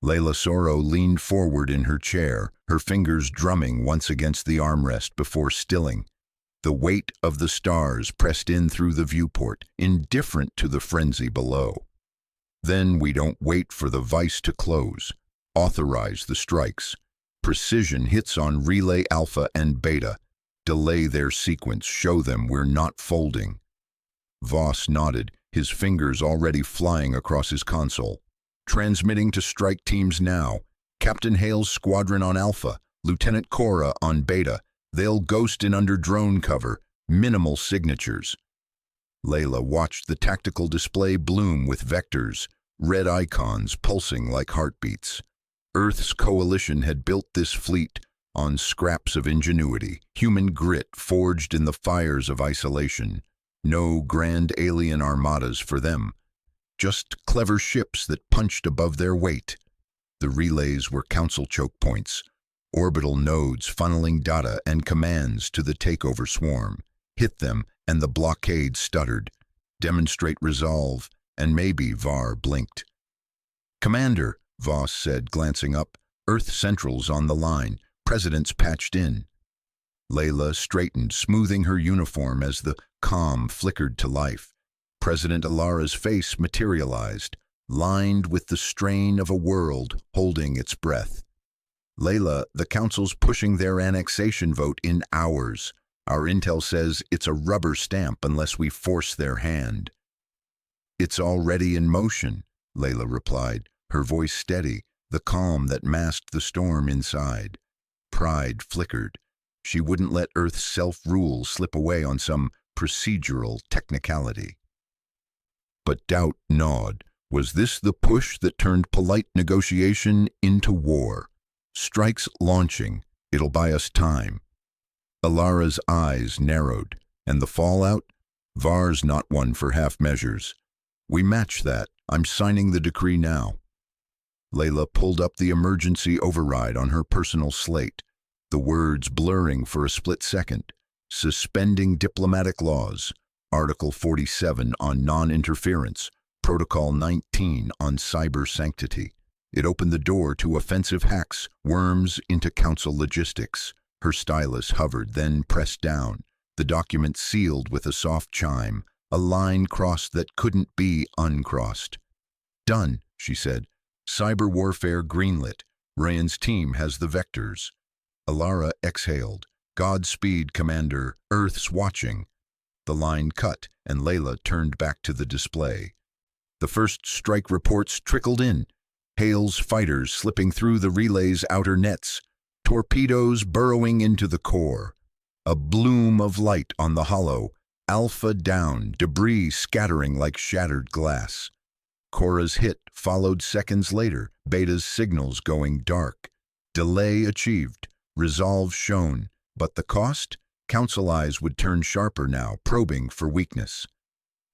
Layla Soro leaned forward in her chair, her fingers drumming once against the armrest before stilling. The weight of the stars pressed in through the viewport, indifferent to the frenzy below. Then we don't wait for the vice to close. Authorize the strikes. Precision hits on relay alpha and beta. Delay their sequence, show them we're not folding. Voss nodded, his fingers already flying across his console. Transmitting to strike teams now. Captain Hale's squadron on Alpha, Lieutenant Cora on Beta. They'll ghost in under drone cover. Minimal signatures. Layla watched the tactical display bloom with vectors, red icons pulsing like heartbeats. Earth's coalition had built this fleet on scraps of ingenuity, human grit forged in the fires of isolation. No grand alien armadas for them, just clever ships that punched above their weight. The relays were council choke points, orbital nodes funneling data and commands to the takeover swarm. Hit them, and the blockade stuttered. Demonstrate resolve, and maybe Var blinked. "Commander," Voss said, glancing up, "Earth Central's on the line. President's patched in." Layla straightened, smoothing her uniform as the comm flickered to life. President Alara's face materialized, lined with the strain of a world holding its breath. "Layla, the Council's pushing their annexation vote in hours. Our intel says it's a rubber stamp unless we force their hand." "It's already in motion," Layla replied, her voice steady, the calm that masked the storm inside. Pride flickered. She wouldn't let Earth's self-rule slip away on some procedural technicality. But doubt gnawed. Was this the push that turned polite negotiation into war? Strikes launching. It'll buy us time. Alara's eyes narrowed. And the fallout? Var's not one for half measures. "We match that. I'm signing the decree now." Layla pulled up the emergency override on her personal slate, the words blurring for a split second. Suspending diplomatic laws, Article 47 on non-interference, Protocol 19 on cyber sanctity. It opened the door to offensive hacks, worms into council logistics. Her stylus hovered, then pressed down. The document sealed with a soft chime, a line crossed that couldn't be uncrossed. "Done," she said. "Cyber warfare greenlit. Ryan's team has the vectors." Alara exhaled. "Godspeed, Commander. Earth's watching." The line cut, and Layla turned back to the display. The first strike reports trickled in. Hale's fighters slipping through the relay's outer nets. Torpedoes burrowing into the core. A bloom of light on the hollow. Alpha down, debris scattering like shattered glass. Cora's hit followed seconds later, Beta's signals going dark. Delay achieved, resolve shown, but the cost? Council eyes would turn sharper now, probing for weakness.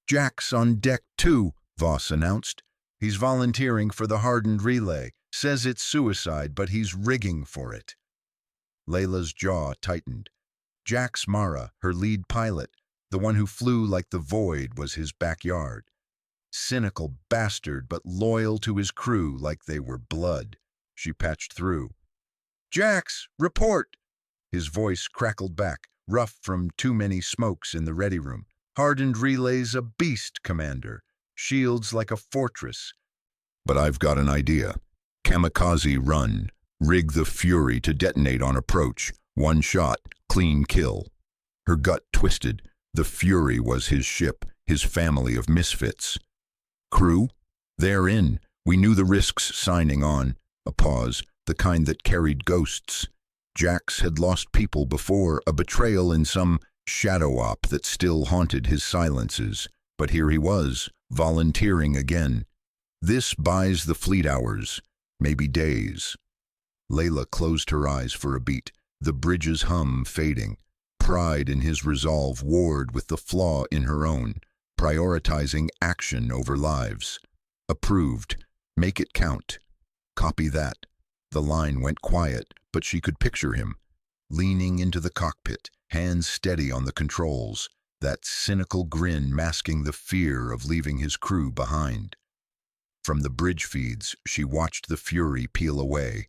"Jack's on deck too," Voss announced. "He's volunteering for the hardened relay. Says it's suicide, but he's rigging for it." Layla's jaw tightened. Jack's Mara, her lead pilot, the one who flew like the void, was his backyard. Cynical bastard, but loyal to his crew like they were blood. She patched through. "Jax, report!" His voice crackled back, rough from too many smokes in the ready room. "Hardened relay's a beast, Commander. Shields like a fortress." "But I've got an idea. Kamikaze run. Rig the Fury to detonate on approach. One shot, clean kill." Her gut twisted. The Fury was his ship, his family of misfits. "Crew? They're in. We knew the risks signing on." A pause, the kind that carried ghosts. Jax had lost people before, a betrayal in some shadow op that still haunted his silences. But here he was, volunteering again. This buys the fleet hours, maybe days. Layla closed her eyes for a beat, the bridge's hum fading. Pride in his resolve warred with the flaw in her own, prioritizing action over lives. Approved. Make it count. Copy that. The line went quiet, but she could picture him, leaning into the cockpit, hands steady on the controls, that cynical grin masking the fear of leaving his crew behind. From the bridge feeds, she watched the Fury peel away.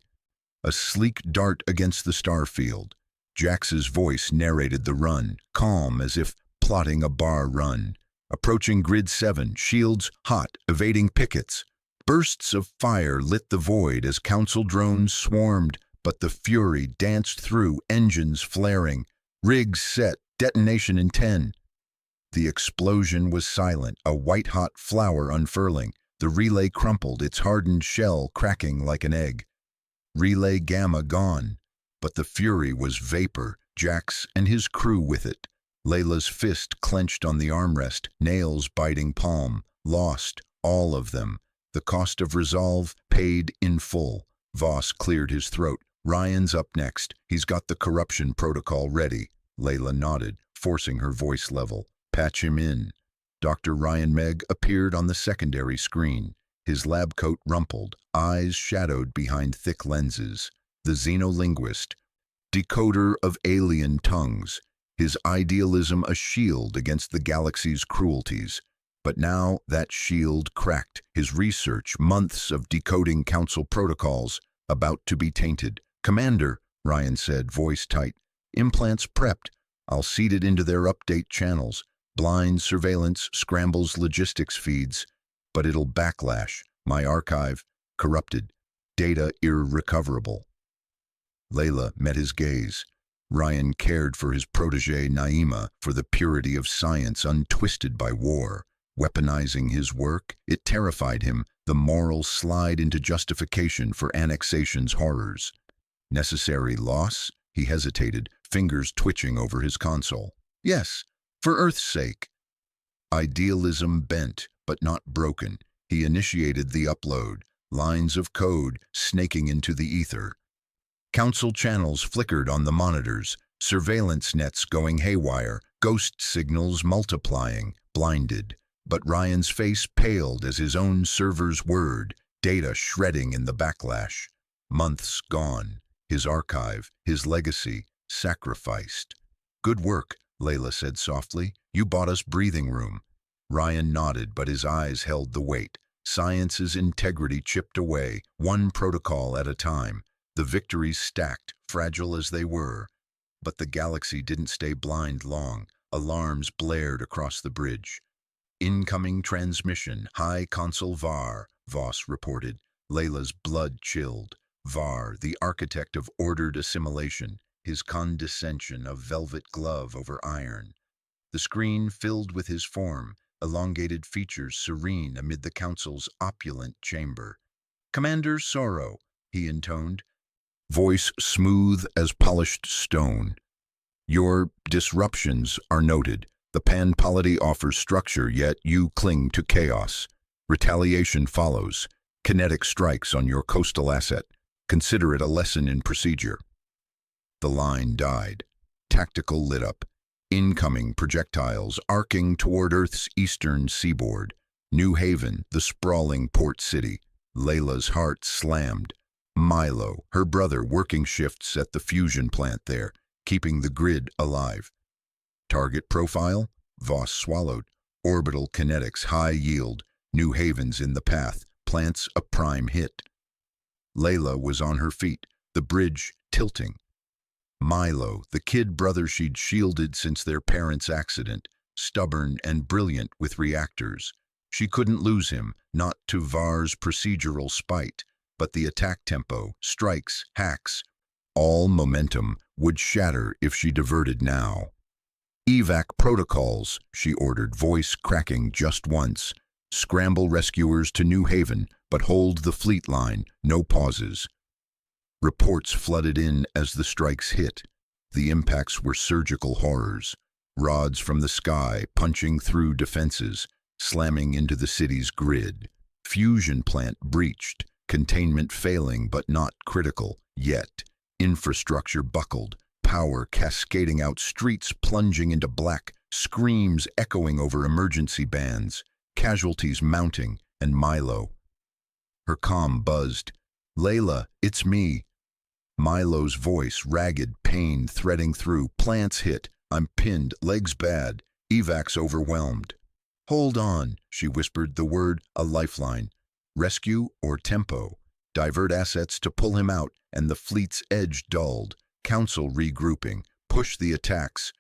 A sleek dart against the starfield. Jax's voice narrated the run, calm as if plotting a bar run. Approaching Grid 7, shields hot, evading pickets. Bursts of fire lit the void as council drones swarmed, but the Fury danced through, engines flaring. Rigs set, detonation in 10. The explosion was silent, a white-hot flower unfurling. The relay crumpled, its hardened shell cracking like an egg. Relay Gamma gone, but the fury was vapor, Jax and his crew with it. Layla's fist clenched on the armrest, nails biting palm. Lost, all of them. The cost of resolve paid in full. Voss cleared his throat. Ryan's up next. He's got the corruption protocol ready. Layla nodded, forcing her voice level. Patch him in. Dr. Ryan Megg appeared on the secondary screen. His lab coat rumpled, eyes shadowed behind thick lenses. The xenolinguist, decoder of alien tongues, his idealism a shield against the galaxy's cruelties. But now that shield cracked, his research, months of decoding council protocols, about to be tainted. "Commander," Ryan said, voice tight, "implants prepped. I'll seed it into their update channels. Blind surveillance scrambles logistics feeds, but it'll backlash. My archive, corrupted. Data irrecoverable." Layla met his gaze. Ryan cared for his protégé Naima, for the purity of science untwisted by war. Weaponizing his work, it terrified him, the moral slide into justification for annexation's horrors. Necessary loss? He hesitated, fingers twitching over his console. Yes, for Earth's sake. Idealism bent, but not broken. He initiated the upload, lines of code snaking into the ether. Council channels flickered on the monitors, surveillance nets going haywire, ghost signals multiplying, blinded. But Ryan's face paled as his own servers whirred, data shredding in the backlash. Months gone, his archive, his legacy, sacrificed. "Good work," Layla said softly. "You bought us breathing room." Ryan nodded, but his eyes held the weight. Science's integrity chipped away, one protocol at a time. The victories stacked, fragile as they were. But the galaxy didn't stay blind long. Alarms blared across the bridge. "Incoming transmission, High Consul Var," Voss reported. Layla's blood chilled. Var, the architect of ordered assimilation, his condescension a velvet glove over iron. The screen filled with his form, elongated features serene amid the council's opulent chamber. "Commander Sorrow," he intoned, voice smooth as polished stone. "Your disruptions are noted. The pan-polity offers structure, yet you cling to chaos. Retaliation follows. Kinetic strikes on your coastal asset. Consider it a lesson in procedure." The line died. Tactical lit up. Incoming projectiles arcing toward Earth's eastern seaboard. New Haven, the sprawling port city. Layla's heart slammed. Milo, her brother, working shifts at the fusion plant there, keeping the grid alive. Target profile? Voss swallowed. Orbital kinetics, high yield. New Haven's in the path. Plant's a prime hit. Layla was on her feet, the bridge tilting. Milo, the kid brother she'd shielded since their parents' accident, stubborn and brilliant with reactors. She couldn't lose him, not to Var's procedural spite, but the attack tempo, strikes, hacks, all momentum would shatter if she diverted now. "Evac protocols," she ordered, voice cracking just once. "Scramble rescuers to New Haven, but hold the fleet line, no pauses." Reports flooded in as the strikes hit. The impacts were surgical horrors. Rods from the sky punching through defenses, slamming into the city's grid. Fusion plant breached, containment failing but not critical yet. Infrastructure buckled, power cascading out, streets plunging into black, screams echoing over emergency bands, casualties mounting, and Milo. Her comm buzzed. "Layla, it's me." Milo's voice, ragged, pain threading through. "Plants hit. I'm pinned. Legs bad. Evac's overwhelmed." "Hold on," she whispered, the word a lifeline. "Rescue or tempo. Divert assets to pull him out," and the fleet's edge dulled. Council regrouping. Push the attacks.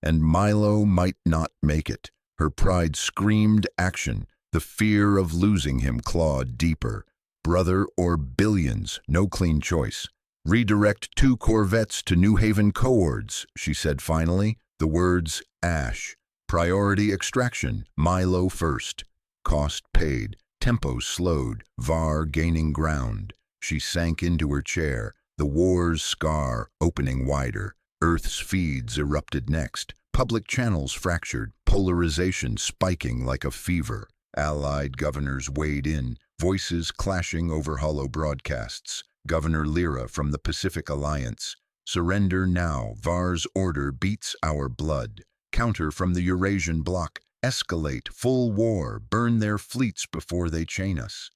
And Milo might not make it. Her pride screamed action. The fear of losing him clawed deeper. Brother or billions, no clean choice. "Redirect 2 corvettes to New Haven coords," she said finally, the words ash. "Priority extraction, Milo first." Cost paid. Tempo slowed, Var gaining ground. She sank into her chair, the war's scar opening wider. Earth's feeds erupted next. Public channels fractured, polarization spiking like a fever. Allied governors weighed in, voices clashing over hollow broadcasts. Governor Lyra from the Pacific Alliance. Surrender now, Var's order beats our blood. Counter from the Eurasian bloc. Escalate, full war, burn their fleets before they chain us.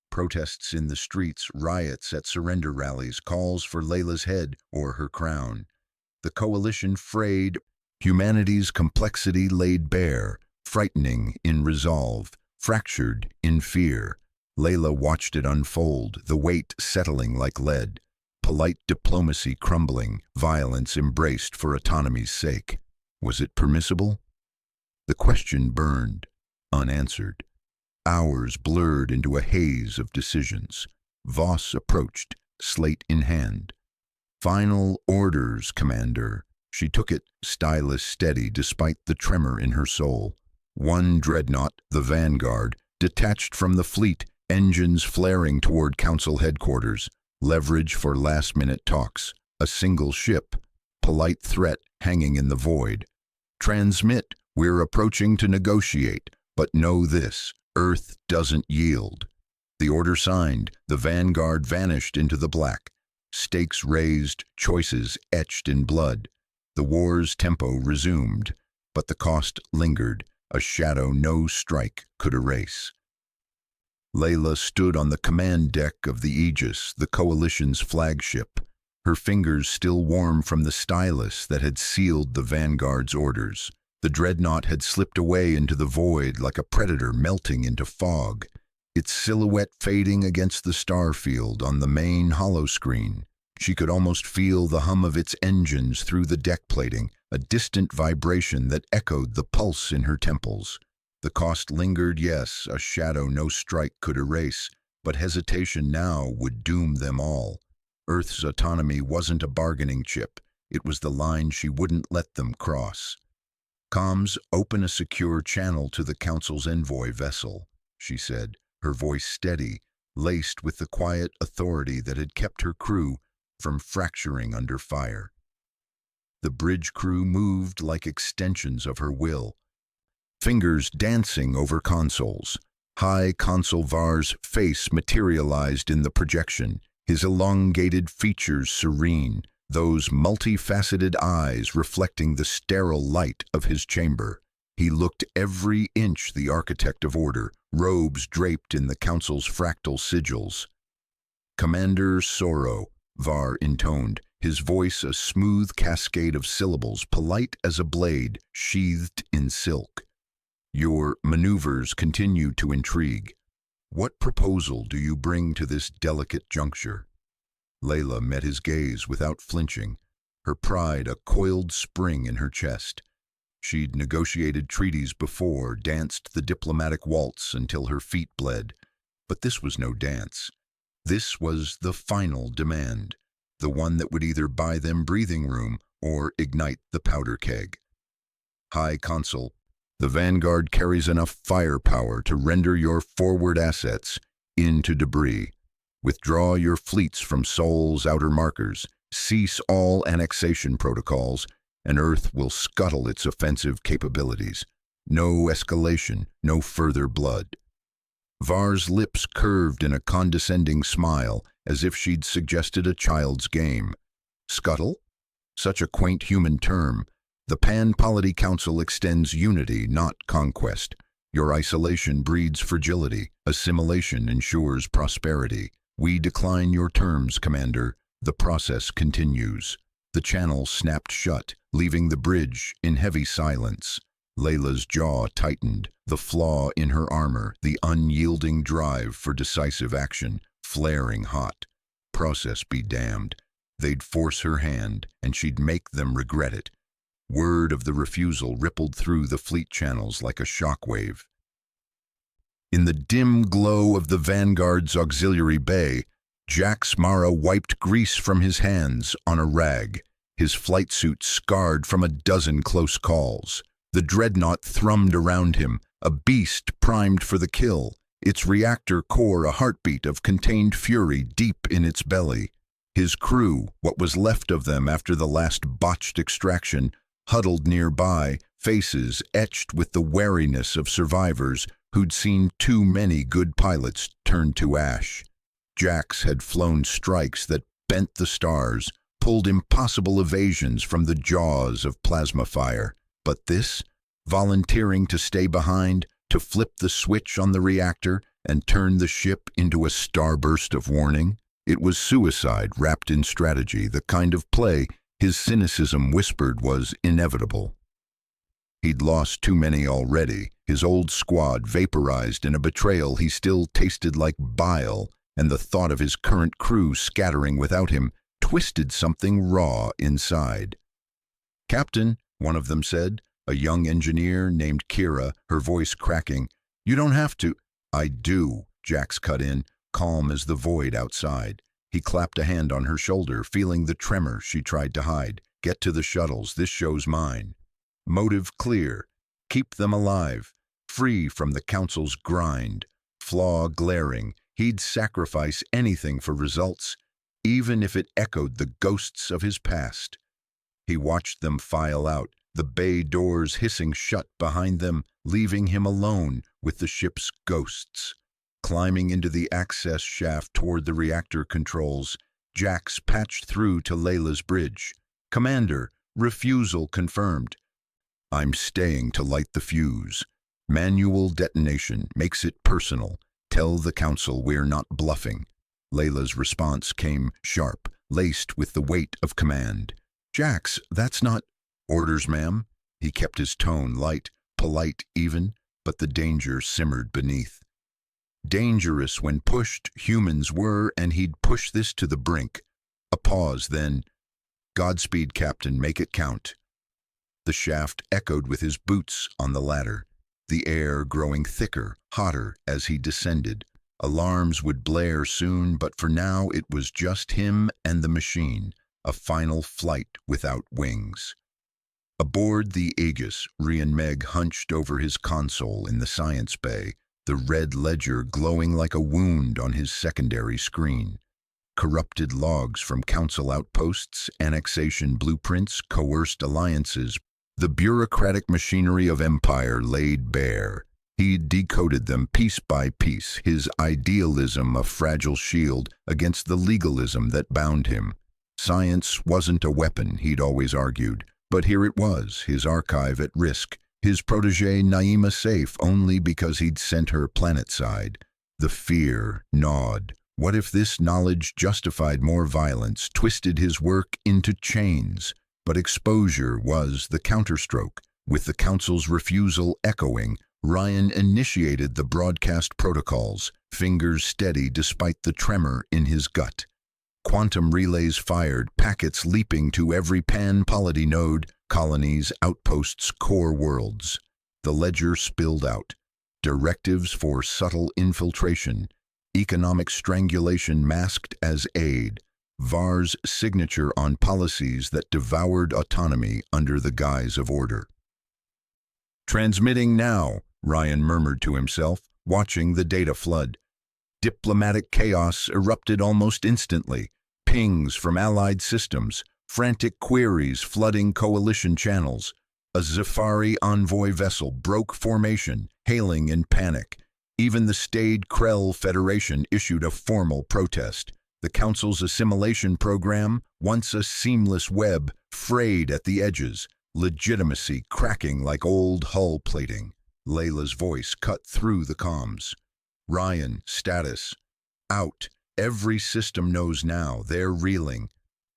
Protests in the streets, riots at surrender rallies, calls for Layla's head or her crown. The coalition frayed, humanity's complexity laid bare, frightening in resolve, fractured in fear. Layla watched it unfold, the weight settling like lead. Polite diplomacy crumbling, violence embraced for autonomy's sake. Was it permissible? The question burned, unanswered. Hours blurred into a haze of decisions. Voss approached, slate in hand. Final orders, Commander. She took it, stylus steady despite the tremor in her soul. One dreadnought, the Vanguard, detached from the fleet, engines flaring toward Council headquarters. Leverage for last-minute talks. A single ship, polite threat hanging in the void. Transmit, we're approaching to negotiate, but know this, Earth doesn't yield. The order signed, the Vanguard vanished into the black. Stakes raised, choices etched in blood. The war's tempo resumed, but the cost lingered, a shadow no strike could erase. Layla stood on the command deck of the Aegis, the coalition's flagship, her fingers still warm from the stylus that had sealed the Vanguard's orders. The dreadnought had slipped away into the void like a predator melting into fog, its silhouette fading against the starfield on the main holoscreen. She could almost feel the hum of its engines through the deck plating, a distant vibration that echoed the pulse in her temples. The cost lingered, yes, a shadow no strike could erase, but hesitation now would doom them all. Earth's autonomy wasn't a bargaining chip, it was the line she wouldn't let them cross. Comms, open a secure channel to the Council's envoy vessel, she said, her voice steady, laced with the quiet authority that had kept her crew from fracturing under fire. The bridge crew moved like extensions of her will, fingers dancing over consoles. High Consul Var's face materialized in the projection, his elongated features serene, those multifaceted eyes reflecting the sterile light of his chamber. He looked every inch the architect of order, robes draped in the Council's fractal sigils. Commander Sorrow, Var intoned, his voice a smooth cascade of syllables, polite as a blade sheathed in silk. Your maneuvers continue to intrigue. What proposal do you bring to this delicate juncture? Layla met his gaze without flinching, her pride a coiled spring in her chest. She'd negotiated treaties before, danced the diplomatic waltz until her feet bled. But this was no dance. This was the final demand, the one that would either buy them breathing room or ignite the powder keg. High Consul, the Vanguard carries enough firepower to render your forward assets into debris. Withdraw your fleets from Sol's outer markers, cease all annexation protocols, and Earth will scuttle its offensive capabilities. No escalation, no further blood. Var's lips curved in a condescending smile, as if she'd suggested a child's game. Scuttle? Such a quaint human term. The Pan-Polity Council extends unity, not conquest. Your isolation breeds fragility. Assimilation ensures prosperity. We decline your terms, Commander. The process continues. The channel snapped shut, leaving the bridge in heavy silence. Layla's jaw tightened, the flaw in her armor, the unyielding drive for decisive action, flaring hot. Process be damned. They'd force her hand, and she'd make them regret it. Word of the refusal rippled through the fleet channels like a shockwave. In the dim glow of the Vanguard's auxiliary bay, Jax Mara wiped grease from his hands on a rag, his flight suit scarred from a dozen close calls. The dreadnought thrummed around him, a beast primed for the kill, its reactor core a heartbeat of contained fury deep in its belly. His crew, what was left of them after the last botched extraction, huddled nearby, faces etched with the wariness of survivors who'd seen too many good pilots turn to ash. Jax had flown strikes that bent the stars, pulled impossible evasions from the jaws of plasma fire. But this, volunteering to stay behind, to flip the switch on the reactor and turn the ship into a starburst of warning, it was suicide wrapped in strategy, the kind of play his cynicism whispered was inevitable. He'd lost too many already, his old squad vaporized in a betrayal he still tasted like bile, and the thought of his current crew scattering without him twisted something raw inside. "Captain," one of them said, a young engineer named Kira, her voice cracking, "you don't have to." "I do," Jax cut in, calm as the void outside. He clapped a hand on her shoulder, feeling the tremor she tried to hide. "Get to the shuttles, this show's mine." Motive clear. Keep them alive, free from the Council's grind. Flaw glaring. He'd sacrifice anything for results, even if it echoed the ghosts of his past. He watched them file out, the bay doors hissing shut behind them, leaving him alone with the ship's ghosts. Climbing into the access shaft toward the reactor controls, Jax patched through to Layla's bridge. "Commander, refusal confirmed." "I'm staying to light the fuse. Manual detonation makes it personal. Tell the Council we're not bluffing." Layla's response came sharp, laced with the weight of command. "Jax, that's not—" "Orders, ma'am." He kept his tone light, polite even, but the danger simmered beneath. Dangerous when pushed, humans were, and he'd push this to the brink. A pause, then, "Godspeed, Captain, make it count." The shaft echoed with his boots on the ladder, the air growing thicker, hotter as he descended. Alarms would blare soon, but for now it was just him and the machine, a final flight without wings. Aboard the Aegis, Rian Meg hunched over his console in the science bay, the red ledger glowing like a wound on his secondary screen. Corrupted logs from Council outposts, annexation blueprints, coerced alliances, the bureaucratic machinery of empire laid bare. He decoded them piece by piece, his idealism a fragile shield against the legalism that bound him. Science wasn't a weapon, he'd always argued, but here it was, his archive at risk, his protégé Naima safe only because he'd sent her planetside. The fear gnawed. What if this knowledge justified more violence, twisted his work into chains? But exposure was the counterstroke. With the Council's refusal echoing, Ryan initiated the broadcast protocols, fingers steady despite the tremor in his gut. Quantum relays fired, packets leaping to every pan-polity node, colonies, outposts, core worlds. The ledger spilled out. Directives for subtle infiltration, economic strangulation masked as aid, VAR's signature on policies that devoured autonomy under the guise of order. "Transmitting now," Ryan murmured to himself, watching the data flood. Diplomatic chaos erupted almost instantly. Pings from allied systems, frantic queries flooding coalition channels. A Zephyri envoy vessel broke formation, hailing in panic. Even the staid Krell Federation issued a formal protest. The Council's assimilation program, once a seamless web, frayed at the edges, legitimacy cracking like old hull plating. Layla's voice cut through the comms. "Ryan, status. Out. Every system knows now, they're reeling.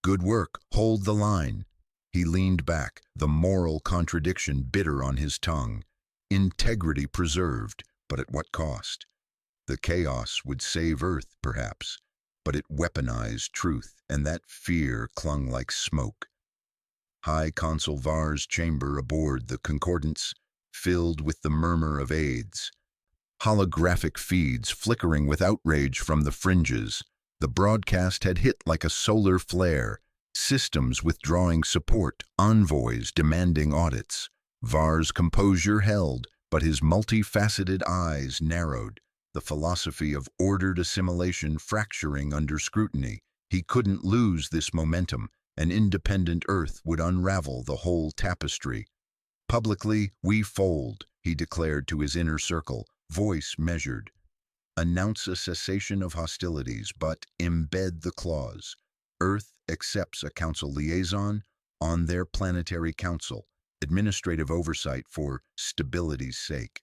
Good work, hold the line." He leaned back, the moral contradiction bitter on his tongue. Integrity preserved, but at what cost? The chaos would save Earth, perhaps, but it weaponized truth, and that fear clung like smoke. High Consul Var's chamber aboard the Concordance, filled with the murmur of aides. Holographic feeds flickering with outrage from the fringes. The broadcast had hit like a solar flare. Systems withdrawing support, envoys demanding audits. Var's composure held, but his multifaceted eyes narrowed. the philosophy of ordered assimilation fracturing under scrutiny. He couldn't lose this momentum. An independent Earth would unravel the whole tapestry. Publicly, we fold, he declared to his inner circle, voice measured. Announce a cessation of hostilities, but embed the clause. Earth accepts a council liaison on their planetary council, administrative oversight for stability's sake.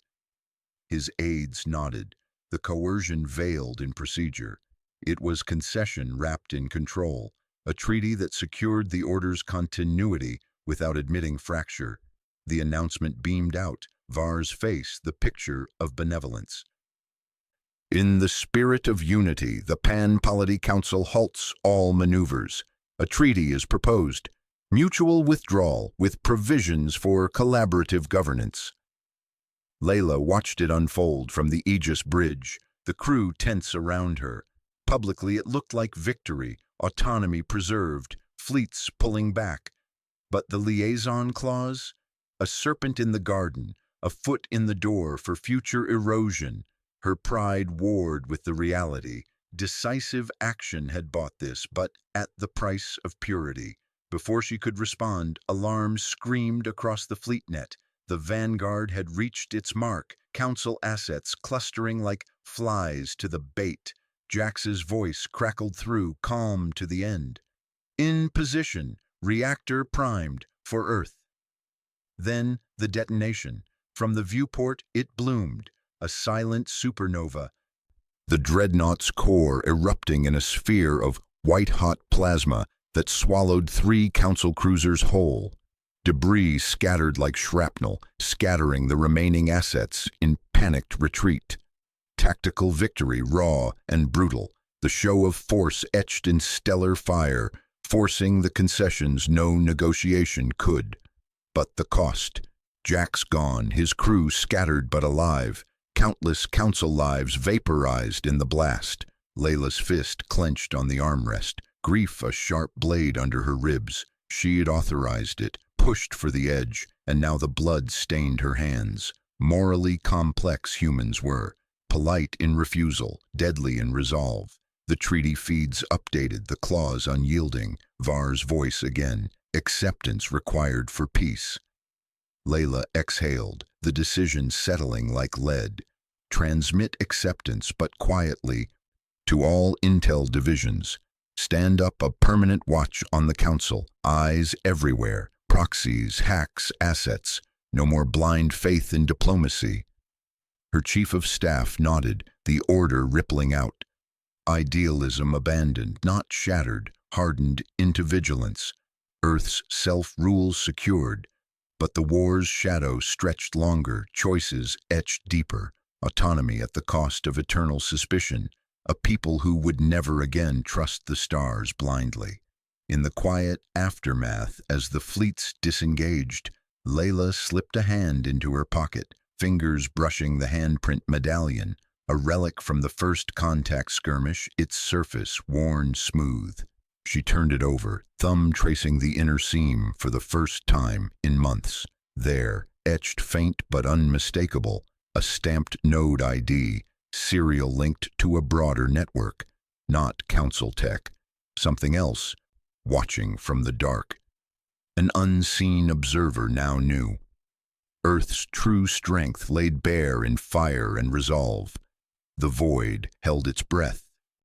His aides nodded, the coercion veiled in procedure. It was concession wrapped in control, a treaty that secured the order's continuity without admitting fracture. The announcement beamed out, Var's face the picture of benevolence. In the spirit of unity, the Pan-Polity Council halts all maneuvers. A treaty is proposed, mutual withdrawal with provisions for collaborative governance. Layla watched it unfold from the Aegis bridge, the crew tense around her. Publicly, it looked like victory, autonomy preserved, fleets pulling back. But the liaison clause? A serpent in the garden, a foot in the door for future erosion. Her pride warred with the reality. Decisive action had bought this, but at the price of purity. Before she could respond, alarms screamed across the fleet net. The vanguard had reached its mark, council assets clustering like flies to the bait. Jax's voice crackled through, calm to the end. In position, reactor primed for Earth. Then the detonation. From the viewport, it bloomed, a silent supernova. The dreadnought's core erupting in a sphere of white-hot plasma that swallowed 3 council cruisers whole. Debris scattered like shrapnel, scattering the remaining assets in panicked retreat. Tactical victory raw and brutal, the show of force etched in stellar fire, forcing the concessions no negotiation could. But the cost. Jax gone, his crew scattered but alive, countless council lives vaporized in the blast. Layla's fist clenched on the armrest, grief a sharp blade under her ribs. She had authorized it, pushed for the edge, and now the blood stained her hands. Morally complex humans were, polite in refusal, deadly in resolve. The treaty feeds updated, the clause unyielding, Var's voice again, acceptance required for peace. Layla exhaled, the decision settling like lead. Transmit acceptance, but quietly, to all intel divisions. Stand up a permanent watch on the council, eyes everywhere, proxies, hacks, assets. No more blind faith in diplomacy. Her chief of staff nodded, the order rippling out. Idealism abandoned, not shattered, hardened into vigilance. Earth's self-rule secured. But the war's shadow stretched longer, choices etched deeper, autonomy at the cost of eternal suspicion, a people who would never again trust the stars blindly. In the quiet aftermath, as the fleets disengaged, Layla slipped a hand into her pocket, fingers brushing the handprint medallion, a relic from the first contact skirmish, its surface worn smooth. She turned it over, thumb tracing the inner seam for the first time in months. There, etched faint but unmistakable, a stamped node ID, serial linked to a broader network. Not council tech, something else, watching from the dark. An unseen observer now knew. Earth's true strength laid bare in fire and resolve. The void held its breath,